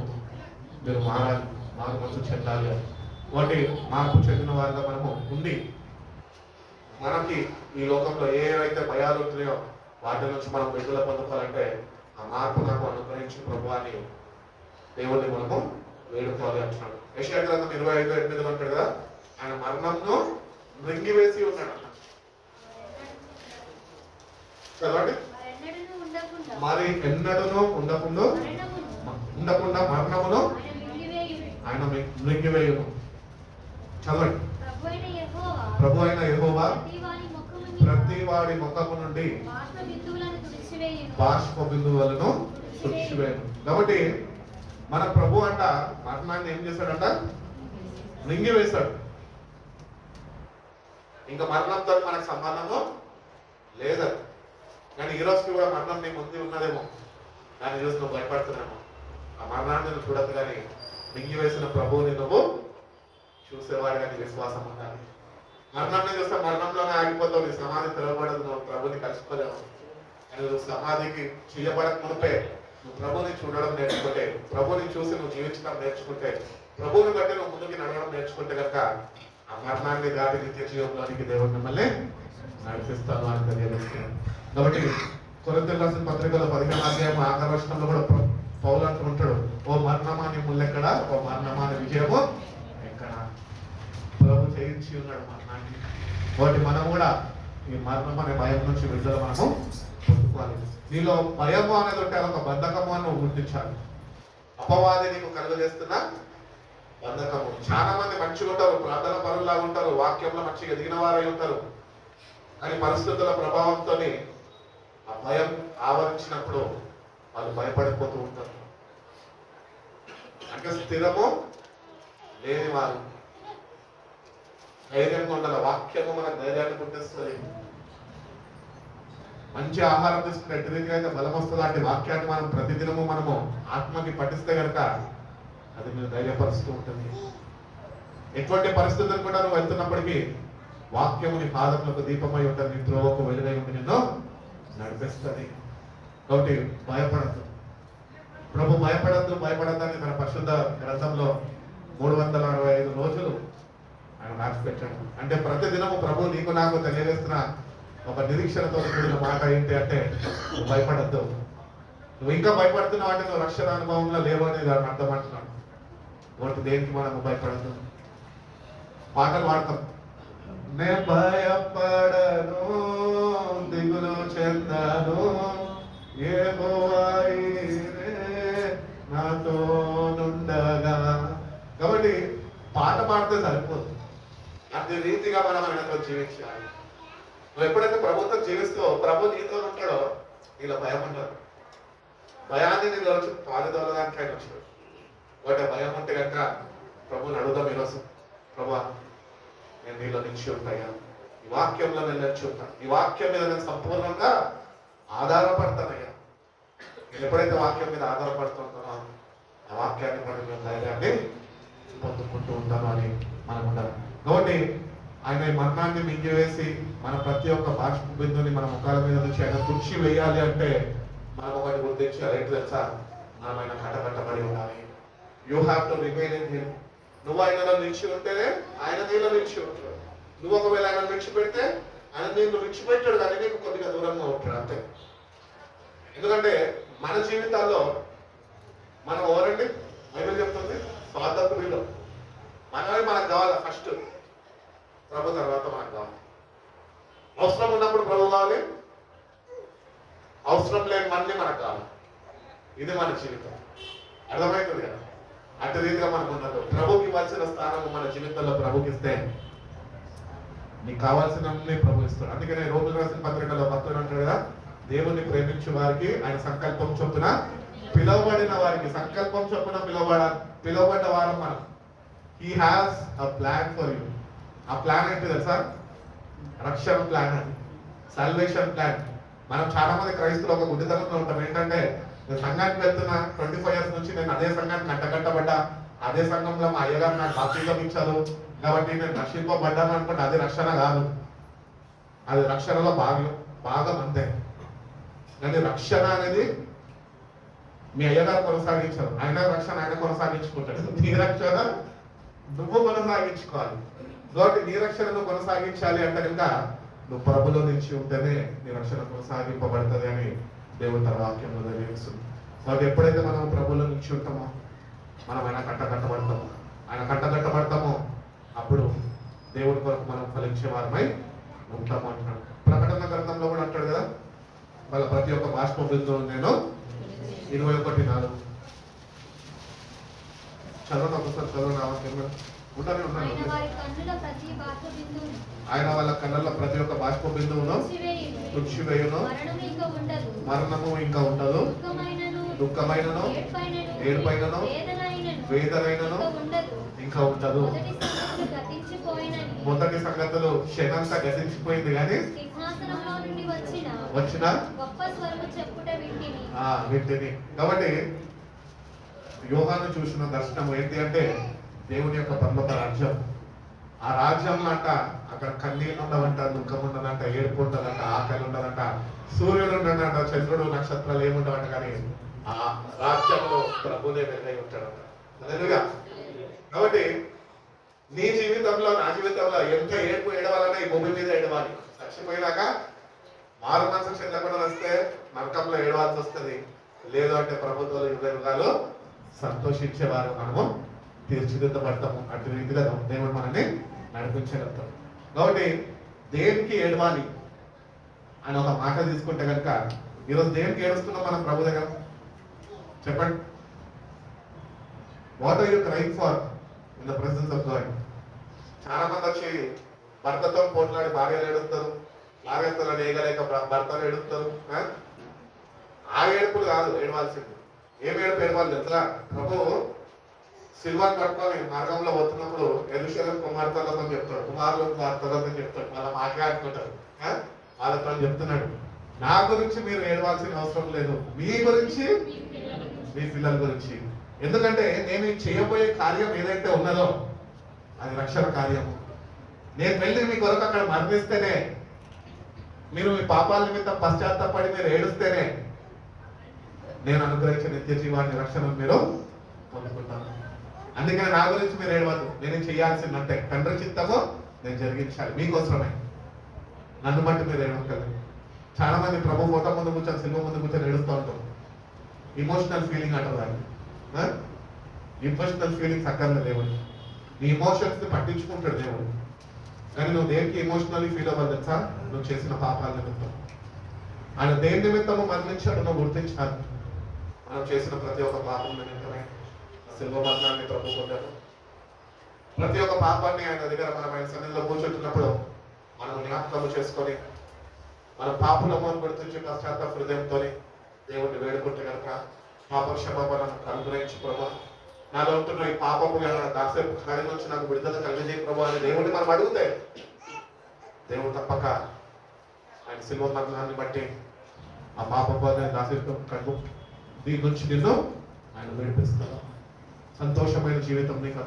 Speaker 1: మీరు మారాలి, మారు మనసు చెందాలి అని. కాబట్టి మార్పు చెందిన వారిగా మనము ఉండి మనకి ఈ లోకంలో ఏవైతే భయాలు ఉంటున్నాయో వాటి నుంచి మనం విడుదల పొందుకోవాలంటే ఆ మార్పు నాకు అనుగ్రహించి ప్రభువాన్ని దేవుడిని మనము వేడుకోవాలి అంటున్నాడు. యెషయా గ్రంథం 25:8 అంటాడు కదా, ఆయన మరణంను మృంగివేసి ఉన్నాడు. చదవండి. మరి ఎన్నడూ ఉండకుండా మరణమును ఆయన మృంగివేయును. చదవండి. ప్రభు అయిన యెహోవా ప్రతి వాడి ముఖము నుండి బాష్ప బిందువులను తుడిచివేయును. కాబట్టి మన ప్రభు అంట మరణాన్ని ఏం చేశాడంట? మృంగివేశాడు. ఇంకా మరణంతో మనకు సంబంధము లేదని. కానీ ఈ రోజుకి కూడా మరణం నీ ముందు ఉన్నదేమో, దాన్ని చూసి నువ్వు భయపడుతున్నామో. ఆ మరణాన్ని నువ్వు చూడదు, కానీ మింగివేసిన ప్రభువుని నువ్వు చూసేవాడిగా నీ విశ్వాసం ఉండాలి. మరణాన్ని చూస్తే మరణంలోనే ఆగిపోతావు, నీ సమాధి తెరవబడదు, నువ్వు ప్రభుని కలుసుకోలేవు. కానీ నువ్వు సమాధికి చేయబడక మునిపే నువ్వు ప్రభుని చూడడం నేర్చుకుంటే, ప్రభుని చూసి నువ్వు జీవించడం నేర్చుకుంటే, ప్రభువుని బట్టి నువ్వు ముందుకి నడవడం నేర్చుకుంటే కనుక ఆ మరణాన్ని దాటి నిత్య జీవంలోనికి దేవుడు మిమ్మల్ని నడిపిస్తాను అని తెలియజేస్తున్నాను. కాబట్టి కొరింథీయులకు రాసిన పత్రికలో 15వ అధ్యాయం 6వ వచనంలో కూడా పౌలు అంటూ ఉంటాడు, ఓ మరణమా నీ ముల్లెక్కడ, ఓ మరణమా నీ విజయము ఎక్కడ. ప్రభు చేయించి ఉన్నాడు మరణాన్ని. కాబట్టి మనం కూడా ఈ మరణం అనే భయం నుంచి విడుదల మనము పొందుకోవాలి. నీలో భయము అనేది ఉంటే ఒక బంధకము అని నువ్వు గుర్తించాలి. అపవాది నీకు కలుగజేస్తున్న బంధకము. చాలా మంది మంచిగా ఉంటారు, ప్రార్థన పరుల్లాగా ఉంటారు, వాక్యంలో మంచిగా ఎదిగిన వారై ఉంటారు. కానీ పరిస్థితుల ప్రభావంతో ఆ భయం ఆవరించినప్పుడు వాళ్ళు భయపడిపోతూ ఉంటారు. అంటే స్థిరము లేని వారు. ధైర్యంగా ఉండాలి. వాక్యము మన ధైర్యాన్ని పుట్టిస్తుంది. మంచి ఆహారం తీసుకుని ఎట్టి రీతిగా అయితే బలం వస్తుంది, అంటే వాక్యాన్ని మనం ప్రతిదినము మనము ఆత్మకి పఠిస్తే కనుక అది మీరు ధైర్యపరుస్తూ ఉంటుంది. ఎటువంటి పరిస్థితులు కూడా నువ్వు వెళ్తున్నప్పటికీ వాక్యము నీ పాదములకు దీపమై ఉంటుంది, నీ త్రోవకు వెలుగై ఉండి నిన్ను నడిపిస్తుంది. కాబట్టి భయపడద్దు. ప్రభు భయపడద్దని తన పరిశుద్ధ గ్రంథంలో 365 రోజులు ఆయన రాసిపెట్టాడు. అంటే ప్రతిదినము ప్రభు నీకు నాకు తెలియజేస్తున్న ఒక నిరీక్షణతో కూడిన మాట ఏంటి అంటే, నువ్వు భయపడద్దు. నువ్వు ఇంకా భయపడుతున్నావు అంటే నువ్వు రక్షణ అనుభవంలో లేవు అనేది దాన్ని అర్థం అంటున్నాడు. కాబట్టి దేనికి మనము భయపడద్దు. పాటలు పాడతాం, నే భయపడను దిగులు చెందను యెహోవా నాతో నుండగా. కాబట్టి పాట పాడితే సరిపోదు, అదే రీతిగా మనం ఆయనతో జీవించాలి. నువ్వు ఎప్పుడైతే ప్రభుత్వం జీవిస్తూ ప్రభు నీతో ఉంటాడో నీలో భయం ఉండదు. భయాన్ని నీలో వచ్చి పాలుదోలడానికి ఆయన వచ్చాడు. ఒకటి భయం ఉంటే కనుక ప్రభుని అడుగుదాం ఈరోజు, ప్రభా నేను నీలో నిలిచి ఉంటాయా, ఈ వాక్యంలో నేను నిలిచి ఉంటాను, ఈ వాక్యం మీద నేను సంపూర్ణంగా ఆధారపడతానయ్యా. నేను ఎప్పుడైతే వాక్యం మీద ఆధారపడుతుంటానో ఆ వాక్యాన్ని పడి నేను ధైర్యాన్ని పొందుకుంటూ ఉంటాను అని మనం ఉండాలి. కాబట్టి ఆయన మరణాన్ని మింగివేసి మన ప్రతి ఒక్క బాష్ప బిందుని మన ముఖాల మీద నుంచి ఆయన తుడిచి వేయాలి అంటే మనం ఒకటి గుర్తించాలి. ఏంటి తెలుసా? మనం ఆయన కట్టబడి ఉండాలి. You have to remain in him. నువ్వు ఆయనలో నిలిచి ఉంటేనే ఆయన నీలో నిలిచి ఉంటాడు. నువ్వు ఒకవేళ ఆయన విడిచిపెడితే ఆయన నిన్ను విడిచిపెట్టాడు, కానీ నీకు కొద్దిగా దూరంగా ఉంటాడు అంతే. ఎందుకంటే మన జీవితాల్లో మనం ఎవరండి? బైబిల్ చెప్తుంది స్వార్థప్రియులు. మనమే మనకు కావాలి ఫస్ట్, ప్రభు తర్వాత మనకు కావాలి. అవసరం ఉన్నప్పుడు ప్రభు కావాలి, అవసరం లేని మళ్ళీ మనకు కావాలి. ఇది మన జీవితం. అర్థమవుతుంది కదా? అటు రీతిగా మనకు ఉన్నది. ప్రభుకి ఇవ్వాల్సిన స్థానం మన జీవితంలో ప్రభుకి ఇస్తే నీకు కావాల్సినవన్నీ ప్రభు ఇస్తాడు. అందుకనే రోగులు రాసిన పత్రికలో భక్తుడు అంటాడు కదా, దేవుణ్ణి ప్రేమించే వారికి ఆయన సంకల్పం చొప్పున పిలువబడిన వారికి, సంకల్పం చొప్పున పిలువబడ్డ వారం మనం. He has a plan for you. ఆ ప్లాన్ ఏంటి తెలుసా? రక్షణ ప్లాన్ అని, సాల్వేషన్ ప్లాన్. మనం చాలా మంది క్రైస్తులు ఒక గుడ్డితనంలో ఉంటాం. ఏంటంటే నేను సంఘానికి వెళ్తున్నా, 25 years నుంచి నేను అదే సంఘానికి కట్టకట్టబడ్డా, అదే సంఘంలో మా అయ్యగారు నాకు బాప్తిజం ఇచ్చారు కాబట్టి నేను రక్షింపబడ్డాను అనుకుంటే అది రక్షణ కాదు. అది రక్షణలో భాగం అంతే. కానీ రక్షణ అనేది మీ అయ్యగారు కొనసాగించారు, ఆయన రక్షణ ఆయన కొనసాగించుకుంటాడు. నీ రక్షణ నువ్వు కొనసాగించుకోవాలి. కాబట్టి నీ రక్షణ నువ్వు కొనసాగించాలి అంటే కనుక నువ్వు ప్రభులో నిలిచి ఉంటేనే నీ రక్షణ కొనసాగింపబడుతుంది అని దేవుడు తన వాక్యంలో తెలియజేస్తుంది. కాబట్టి ఎప్పుడైతే మనం ప్రభులో నిలిచి ఉంటామో మనం ఆయన కట్టబడతాము. ఆయన కట్టబడతామో అప్పుడు దేవుడి కొరకు మనం ఫలించే వారమై ఉంటాము అంటున్నాడు. ప్రకటన గ్రంథంలో కూడా అంటాడు కదా, వాళ్ళ ప్రతి ఒక్క బాష్ప బిందువు నేను 21:4 చదవను, ఒకసారి చదవను. ఆ వాక్యం ఉంటానే ఉన్నాను. ఆయన వాళ్ళ కళ్ళల్లో ప్రతి ఒక్క బాష్ప బిందువును తుడిచివేయును, మరణము ఇంకా ఉండదు, దుఃఖమైనను ఏడుపైనను వేదనైనను ఇంకా ఉండదు. మొదటి సంగతులు క్షణంతా గతించిపోయింది కానీ వచ్చిన వింటిని. కాబట్టి యోహాను చూసిన దర్శనం ఏంటి అంటే దేవుని యొక్క పరలోక రాజ్యం. ఆ రాజ్యం అంట అక్కడ కన్నీళ్ళు ఉండదంట, దుఃఖం ఉండదంట, ఏడుపు ఉండదంట, ఆకలి ఉండదంట, సూర్యుడు ఉండదంట, చంద్రుడు నక్షత్రాలు ఏముండవంట. కానీ ఆ రాజ్యంలో ప్రభునే వెలుగై ఉంటాడంట. కాబట్టి నీ జీవితంలో నా జీవితంలో ఎంత ఏడుపు ఏడవాలన్నా ఈ భూమి మీద ఏడవాలి. చచ్చిపోయినాక మారు మనసు చెందకుండా వస్తే నరకంలో ఏడవాల్సి వస్తుంది. లేదు అంటే ప్రభుత్వాలు యుగాలు సంతోషించేవారు మనము తీర్చిదిద్దబడతాము. అటు రీతిగా దేవుడు మనల్ని నడిపించగలుగుతాం. కాబట్టి దేనికి ఏడవాలి అని ఒక మాట తీసుకుంటే కనుక ఈరోజు దేనికి ఏడుస్తున్నాం మనం ప్రభు దగ్గర? చెప్పండి. What are you crying for in the presence of God? చాలా మంది వచ్చి భర్తతో పోట్లాడి భార్యలు ఏడుస్తారు, భార్యతో ఏగలేక భర్తలు ఏడుస్తారు. ఆ ఏడుపులు కాదు ఏడవాల్సింది. ఏం ఏడవాలి తెలుసా? ప్రభు సిల్వాన్ పట్టుకొని మార్గంలో పోతున్నప్పుడు యెరూషలేము కుమార్తెలతో చెప్తాడు, కుమారులకు వార్తలతో చెప్తాడు, వాళ్ళ మాట్లాడుకుంటారు, వాళ్ళతో చెప్తున్నాడు, నా గురించి మీరు ఏడవాల్సిన అవసరం లేదు, మీ గురించి మీ పిల్లల గురించి. ఎందుకంటే నేను చేయబోయే కార్యం ఏదైతే ఉన్నదో అది రక్షణ కార్యము. నేను వెళ్ళి మీ కొరకు అక్కడ మరణిస్తేనే, మీరు మీ పాపాల నిమిత్తం పశ్చాత్తాపడి మీరు ఏడుస్తేనే నేను అనుగ్రహించిన నిత్య జీవాన్ని రక్షణ మీరు పొందుకుంటాను. అందుకని నా గురించి మీరు ఏడవద్దు. నేను చేయాల్సిందంటే తండ్రి చిత్తమో నేను జరిగించాలి మీకోసమే. నన్ను బట్టి మీరు ఏడవగలరు. చాలా మంది ప్రభు ఫోటో ముందు కూర్చొని, సినిమా ముందు కూర్చొని ఏడుస్తూ ఉంటాం. ఇమోషనల్ ఫీలింగ్ అంటారు దాన్ని. ఇమోషనల్ ఫీలింగ్స్ అక్కర్లేదు దేవుడు. నీ ఇమోషన్స్ ని పట్టించుకుంటాడు దేవుడు. కానీ నువ్వు దేనికి ఎమోషనల్లీ ఫీల్ అవ్వాలి తెలుసా? నువ్వు చేసిన పాపాల నిమిత్తం. ఆయన దేని నిమిత్తము మరణించాడు నువ్వు గుర్తించాలి. మనం చేసిన ప్రతి ఒక్క పాపం నిమిత్తమే శిల్వ మరణాన్ని ప్రభు పొందాడు. ప్రతి ఒక్క పాపాన్ని ఆయన దగ్గర మనం ఆయన సన్నిధిలో కూర్చుంటున్నప్పుడు మనం జ్ఞాపకం చేసుకొని మన పాపులము అని గుర్తించి పశ్చాత్తాప హృదయంతో దేవుడిని వేడుకుంటే కనుక పాప క్షమాపణను అనుగ్రహించి ప్రభు, నాలో ఉంటున్న ఈ పాపము దాసేపు కార్యం నుంచి నాకు విడుదల కలిగజేయ ప్రభు అని దేవుడిని మనం అడిగితే దేవుడు తప్పక ఆయన శిల్వ మరణాన్ని బట్టి ఆ పాపపు దాసేపు కడుగు దీని నుంచి నిన్ను ఆయన విడిపిస్తాడు. సంతోషమైన జీవితం నీకు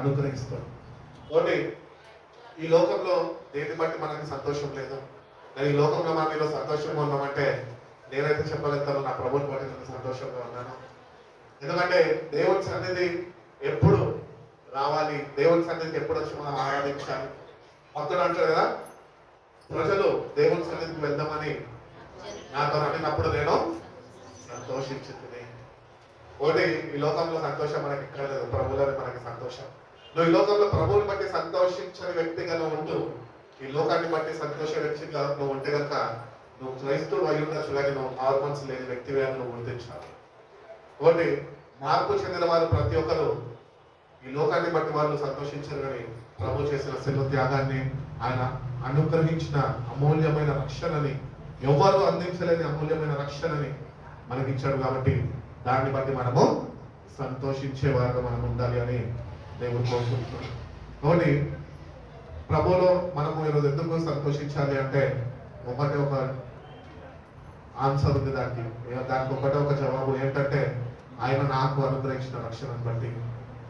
Speaker 1: అనుగ్రహిస్తాడు. కాబట్టి ఈ లోకంలో దేన్ని బట్టి మనకి సంతోషం లేదు. కానీ ఈ లోకంలో మనం ఈరోజు సంతోషంగా ఉన్నామంటే నేనైతే చెప్పగలుగుతాను, నా ప్రభుని బట్టి నేను సంతోషంగా ఉన్నాను. ఎందుకంటే దేవుని సన్నిధి ఎప్పుడు రావాలి, దేవుని సన్నిధికి ఎప్పుడు వచ్చి మనం ఆరాధించాలి. భక్తుడు అంటారు కదా, ప్రజలు దేవుని సన్నిధికి వెళ్దామని నాతో అడిగినప్పుడు నేను సంతోషించింది. ఒకటి ఈ లోకంలో సంతోషం మనకి ఇక్కడ లేదు, ప్రభువులోనే మనకి సంతోషం. నువ్వు ఈ లోకంలో ప్రభువుని బట్టి సంతోషించని వ్యక్తిగా నువ్వు ఉంటూ ఈ లోకాన్ని బట్టి సంతోష వ్యక్తిగా నువ్వు ఉంటే కనుక నువ్వు క్రైస్తవుడు అయి ఉండొచ్చు, కానీ నువ్వు హార్మోన్స్ లేని వ్యక్తిగా నువ్వు గుర్తించాలి. ఒకటి మార్పు చెందిన వారు ప్రతి ఒక్కరు ఈ లోకాన్ని బట్టి వాళ్ళు సంతోషించారు, కానీ ప్రభు చేసిన శిల్వ త్యాగాన్ని ఆయన అనుగ్రహించిన అమూల్యమైన రక్షణని, ఎవరు అందించలేని అమూల్యమైన రక్షణని మనకిచ్చాడు. కాబట్టి దాన్ని బట్టి మనము సంతోషించే వారుగా మనం ఉండాలి అని దేవుడు కోరుకుంటున్నాడు. కాబట్టి ప్రభువులో మనము ఈరోజు ఎందుకు సంతోషించాలి అంటే ఒకటే ఒక ఆన్సర్ ఉంది దానికి. ఒకటే ఒక జవాబు ఏంటంటే ఆయన నాకు అనుగ్రహించిన రక్షణను బట్టి.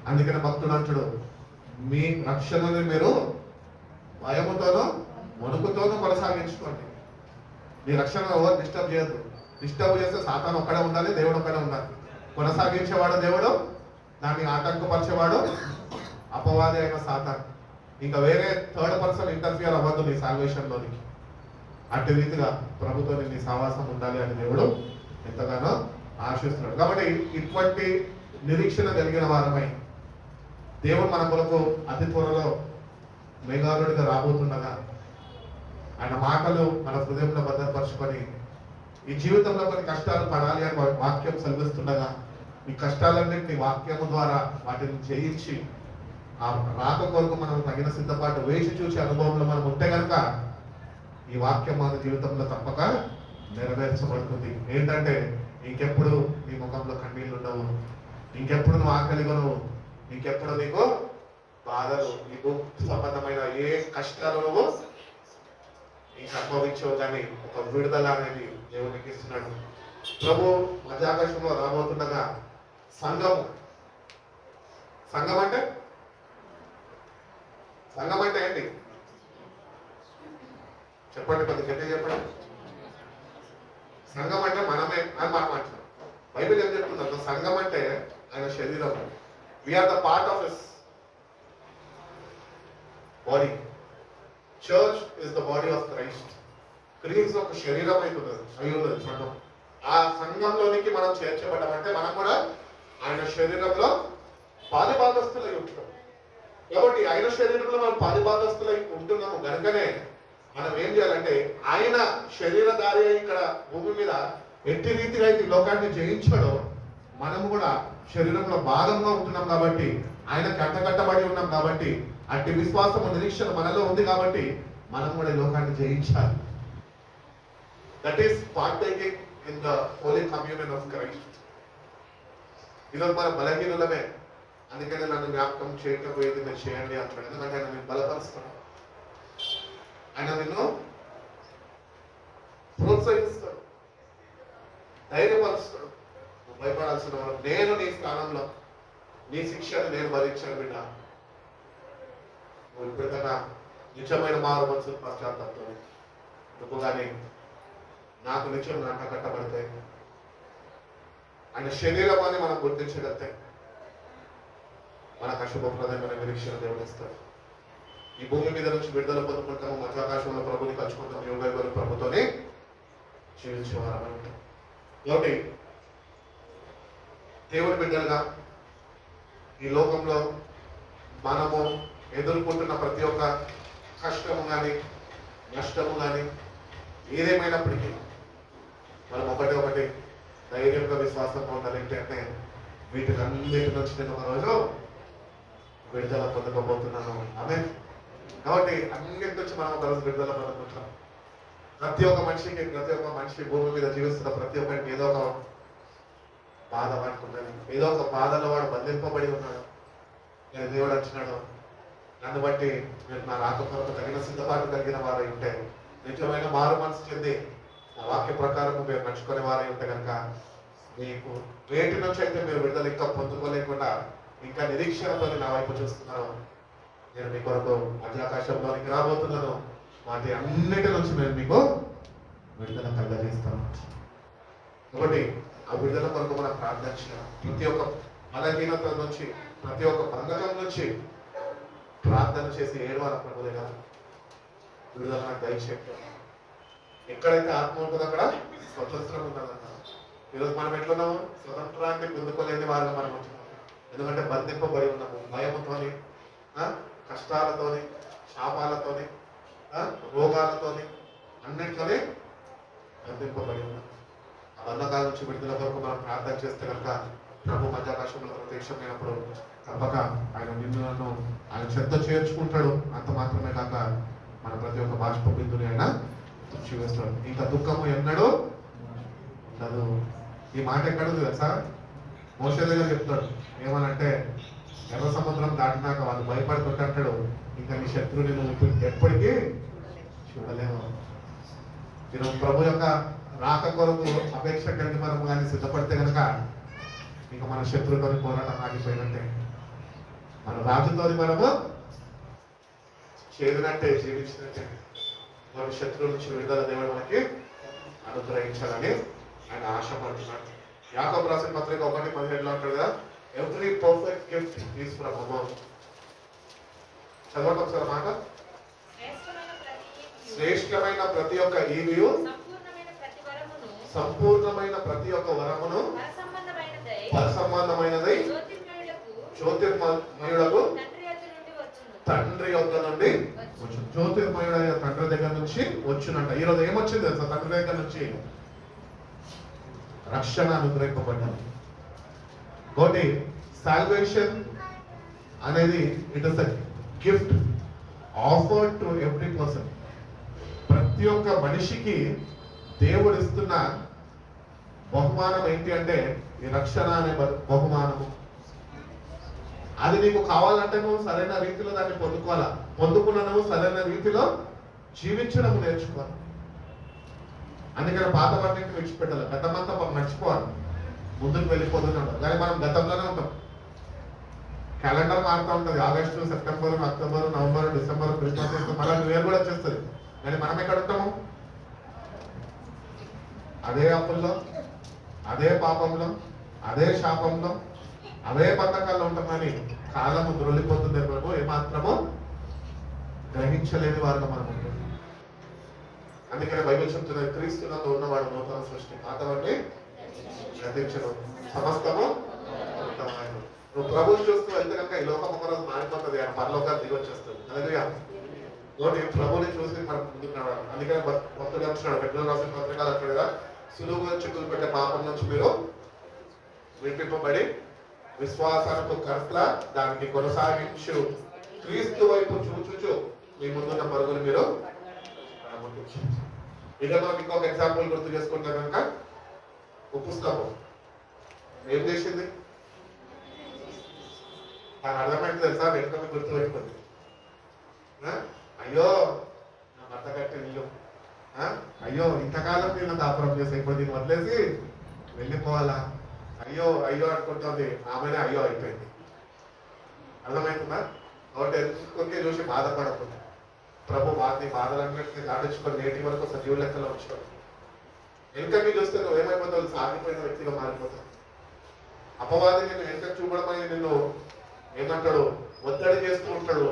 Speaker 1: అందుకని భక్తుడు అంటాడు, మీ రక్షణని మీరు భయముతోనూ వణుకుతోనూ కొనసాగించుకోండి. మీ రక్షణ ఎవరు డిస్టర్బ్ చేయొద్దు. డిస్టర్బ్ చేస్తే సాతాను ఒక్కడే ఉండాలి, దేవుడు ఒక్కడే ఉండాలి. కొనసాగించేవాడు దేవుడు, దాన్ని ఆటంకపరిచేవాడు అపవాది అయిన సాతాను. ఇంకా వేరే థర్డ్ పర్సన్ ఇంటర్ఫియర్ అవ్వద్దు నీ సాల్వేషన్లోనికి. అట్టి రీతిగా ప్రభుతో నీ సహవాసం ఉండాలి అని దేవుడు ఎంతగానో ఆశిస్తున్నాడు. కాబట్టి ఇటువంటి నిరీక్షణ కలిగిన వారమై దేవుడు మన కొరకు అతి త్వరలో మేఘారుడిగా రాబోతుండగా ఆయన మాటలు మన హృదయంలో భద్రపరుచుకొని ఈ జీవితంలో కొన్ని కష్టాలు పడాలి అని వాక్యం సెలవిస్తుండగా ఈ కష్టాలన్నింటినీ వాక్యము ద్వారా వాటిని జయించి ఆ రాక కొరకు మనం తగిన సిద్ధపాటు వేసి చూసే అనుభవంలో మనం ఉంటే కనుక ఈ వాక్యం మన జీవితంలో తప్పక నెరవేర్చబడుతుంది. ఏంటంటే ఇంకెప్పుడు నీ ముఖంలో కన్నీళ్ళు ఉండవు, ఇంకెప్పుడు నువ్వు ఆకలిగొనవు, ఇంకెప్పుడు నీకు బాధలు, నీకు సంబంధమైన ఏ కష్టాలు నువ్వు నీకు అనుభవించవు. కానీ ఒక విడుదల అనేది దేవునికి ఇస్తున్నాడు. ప్రభు మధ్యాకాశంలో రాబోతుండగా సంఘం అంటే ఏంటి చెప్పండి, కొద్ది గట్టిగా చెప్పండి. సంఘం అంటే మనమే అని మనం అంటున్నాం. బైబిల్ ఏం చెప్తుందంటే సంఘం అంటే ఆయన శరీరం. We are the part of his body. Church is the body of Christ. క్రీస్తు ఒక శరీరం అయ్యున్నది సంఘం. ఆ సంఘంలోనికి మనం చేర్చబడ్డామంటే మనం కూడా ఆయన శరీరంలో పాలిభాగస్తులై ఉంటున్నాం. కాబట్టి ఆయన శరీరంలో మనం పాలిభాగస్తులై ఉంటున్నాము కనుకనే మనం ఏం చేయాలంటే ఆయన శరీరధారి ఇక్కడ భూమి మీద ఎట్టి రీతిగా అయితే లోకాన్ని జయించాడో మనము కూడా శరీరంలో భాగంగా ఉంటున్నాం. కాబట్టి ఆయన కట్టబడి ఉన్నాం. కాబట్టి అట్టి విశ్వాసము నిరీక్షణ మనలో ఉంది. కాబట్టి మనం కూడా ఈ లోకాన్ని జయించాలి. That is partaking in the Holi communion of Christ. ఈరోజు మన బలహీనులమే, అందుకనే నన్ను జ్ఞాపకం చేయకపోయేది మీరు చేయండి అంటాడు. ఎందుకంటే ఆయన నేను బలపరుస్తాను, ఆయన నిన్ను ప్రోత్సహిస్తాడు, ధైర్యపరుస్తాడు. నువ్వు భయపడాల్సిన వాడు నేను నీ స్థానంలో నీ శిక్షను నేను భరించాను బిడ్డ. నువ్వు ఇప్పటికన్నా నిజమైన మారు మనసు పశ్చాత్తాపం నువ్వు కానీ నాకు నిత్యం నాట కట్టబడితే ఆయన శరీరం అని మనం గుర్తించగలితే మనకు అశుభప్రదమైన నిరీక్షణ దేవుడు ఇస్తాడు. ఈ భూమి మీద నుంచి విడుదల పొందుకుంటాము, మధ్యాకాశంలో ప్రభుని కలుసుకుంటాము, యోగ ప్రభుతోనే జీవించేవారని ఉంటాం. కాబట్టి దేవుని బిడ్డలుగా ఈ లోకంలో మనము ఎదుర్కొంటున్న ప్రతి ఒక్క కష్టము కానీ నష్టము కానీ ఏదేమైనప్పటికీ మనం ఒకటి ధైర్యంగా విశ్వాసంగా ఉండాలి. ఏంటంటే వీటికన్నిటి నుంచి నేను ఒక రోజు విడుదల పొందకపోతున్నాను. ఆమె కాబట్టి అన్నిటి నుంచి మనం ఒక రోజు విడుదల పొందుకుంటాం. ప్రతి ఒక్క మనిషి భూమి మీద జీవిస్తున్న ప్రతి ఒక్కరికి ఏదో ఒక బాధ పడుతున్నది, ఏదో ఒక బాధలో వాడు బంధింపబడి ఉన్నాడు. నేను దేవుడు అంటున్నాడు, నన్ను బట్టి మీరు నా రాక కొరకు తగిన సిద్ధపాటు కలిగిన వారై ఉంటే, నిజమైన మారు మనసు చెంది నా వాక్య ప్రకారం మీరు నడుచుకునే వారై ఉంటే కనుక మీకు వేటి నుంచి అయితే మీరు విడుదల ఇంకా పొందుకోలేకుండా ఇంకా నిరీక్షణతో నా వైపు చూస్తున్నాను. నేను మీ కొరకు మధ్యాకాశంలోనికి రాబోతున్నాను. వాటి అన్నిటి నుంచి నేను మీకు విడుదల కలగజేస్తాను. కాబట్టి ఆ విడుదల కొరకు మనం ప్రార్థించిన ప్రతి ఒక్క బలహీనత నుంచి, ప్రతి ఒక్క బంధకం నుంచి ప్రార్థన చేసి ఏడవాల ప్రభువుగా విడుదల నాకు దయచేయండి. ఎక్కడైతే ఆత్మ ఉంటుందో అక్కడ స్వతంత్రం ఉంటుందన్న. ఈరోజు మనం ఎట్లున్నాము? స్వతంత్రాన్ని పొందుకోలేని వారిగా మనం ఉంటున్నాము. ఎందుకంటే బంధింపబడి ఉన్నాము, భయముతోని, కష్టాలతోని, శాపాలతోని, రోగాలతోని, అన్నిటితోని బంధింపబడి ఉన్నాము. ఆ బంధకాల నుంచి విడుదల కొరకు మనం ప్రార్థన చేస్తే కనుక ప్రభు మధ్యాకాశంలో ప్రత్యక్షమైనప్పుడు తప్పక ఆయన నిన్ను ఆయన చెత్త చేర్చుకుంటాడు. అంత మాత్రమే కాక మన ప్రతి ఒక్క బాష్ప బిందుని ఆయన తుడిచివేస్తాడు. ఇంకా దుఃఖము ఎన్నడూ ఉండదు. ఈ మాట ఎక్కడ ఉంది తెలుసా? మోషే దగ్గర చెప్తాడు. ఏమనంటే ఎర్ర సముద్రం దాటినాక వాళ్ళు భయపడుతుంటే అంటాడు, ఇంకా నీ శత్రువుని నువ్వు ఎప్పటికీ చూడలేము. ఈరోజు ప్రభు యొక్క రాక కొరకు అపేక్ష కలిగి మనము కానీ సిద్ధపడితే కనుక ఇంకా మన శత్రువుతో పోరాటం ఆగిపోయినట్టే. మన రాజుతో మనము చేరినట్టే, జీవించినట్టే. మన శత్రువుల నుంచి విడుదల దేవుడు మనకి అనుగ్రహించాలని ఆయన ఆశపడుతున్నాడు. యాకోబు రాసిన పత్రిక 1:17 అంటాడు కదా, every perfect gift is from above. చదవండి ఒకసారి మాట. శ్రేష్టమైన ప్రతి ఒక్క ఈవియు, సంపూర్ణమైన ప్రతి ఒక్క వరమును, పరసంబంధమైనదై జ్యోతిర్మయుడకు తండ్రి యొద్ద నుండి వచ్చును. జ్యోతిర్మయుడైన తండ్రి దగ్గర నుంచి వచ్చునంట. ఈరోజు ఏమొచ్చింది తెలుసా? తండ్రి దగ్గర నుంచి రక్షణ అనుగ్రహింపబడ్డారు. ఒకటి సాల్వేషన్ అనేది it is a gift offered to every person. ప్రతి ఒక్క మనిషికి దేవుడు ఇస్తున్న బహుమానం ఏంటి అంటే ఈ రక్షణ అనే బహుమానము. అది నీకు కావాలంటే నువ్వు సరైన రీతిలో దాన్ని పొందుకోవాలా. పొందుకున్న నువ్వు సరైన రీతిలో జీవించడం నేర్చుకోవాలి. అందుకని పాత వాటిని విడిచిపెట్టాలి. గతమంతా మర్చిపోవాలి, ముందుకు వెళ్ళిపోతున్నాడు. కానీ మనం గతంలోనే ఉంటాం. క్యాలెండర్ మారుతూ ఉంటుంది. August, September, October, November, December, Christmas, మళ్ళీ న్యూ ఇయర్ కూడా వచ్చేస్తుంది. కానీ మనం ఎక్కడ ఉంటాము? అదే అప్పుల్లో, అదే పాపంలో, అదే శాపంలో, అవే బంధకాల్లో ఉంటామని కాలము దొరికిపోతుంది. ప్రభు ఏమాత్రము గ్రహించలేని వారుగా మనం ఉంటుంది. అందుకని బైబిల్ చెప్తున్నది, క్రీస్తునందు ఉన్నవాడు నూతన సృష్టి, పాతవన్నీ గతించను, సమస్తము నూతనమైనది. నువ్వు ప్రభువుని చూస్తూ వెళ్తే కనుక ఈ లోకం ఒకరోజు మారిపోతుంది, ఆయన పరలోకాలు దిగి వచ్చేస్తుంది. అలాగే ఒకటి ప్రభుని చూసి మనం ముందుకు నడవాలి. అందుకని భక్తుడు అంటున్నాడు, పెద్దలు రాసిన పత్రికలు అంటాడు కదా, సులువుగా చిక్కులు పెట్టే పాపం నుంచి మీరు విడిపింపబడి విశ్వాసానికి కర్త దానికి కొనసాగించు క్రీస్తు వైపు చూచుచు మీ ముందున్న పరుగులు మీరు. ఇక మనకి ఇంకొక ఎగ్జాంపుల్ గుర్తు చేసుకుంటే కనుక ఉప్పు స్తంభం ఏం చేసింది? నాకు అర్థమైంది తెలుసా? వెనుక గుర్తు పెట్టుకుంది. అయ్యో నా భర్త కట్టే ఇల్లు, అయ్యో ఇంతకాలం నేను కాపురం చేసే, ఇప్పుడు దీన్ని వదిలేసి వెళ్ళిపోవాలా, అయ్యో అయ్యో అనుకుంటుంది. ఆమెనే అయ్యో అయిపోయింది. అర్థమవుతుందా? కాబట్టి ఎందుకు చూసి బాధపడకుండా ప్రభు వారిని బాధలన్నింటినీ దాటించుకొని నేటి వరకు సజీవ లెక్కలో ఉంచుకోండి. వెనుకకి చూస్తే నువ్వు ఏమైపోతావు? సాగిపోయిన వ్యక్తిగా మారిపోతావు. అపవాది నిన్ను వెనుక చూపడమని నిన్ను ఏమంటాడు? ఒత్తిడి చేస్తూ ఉంటాడు.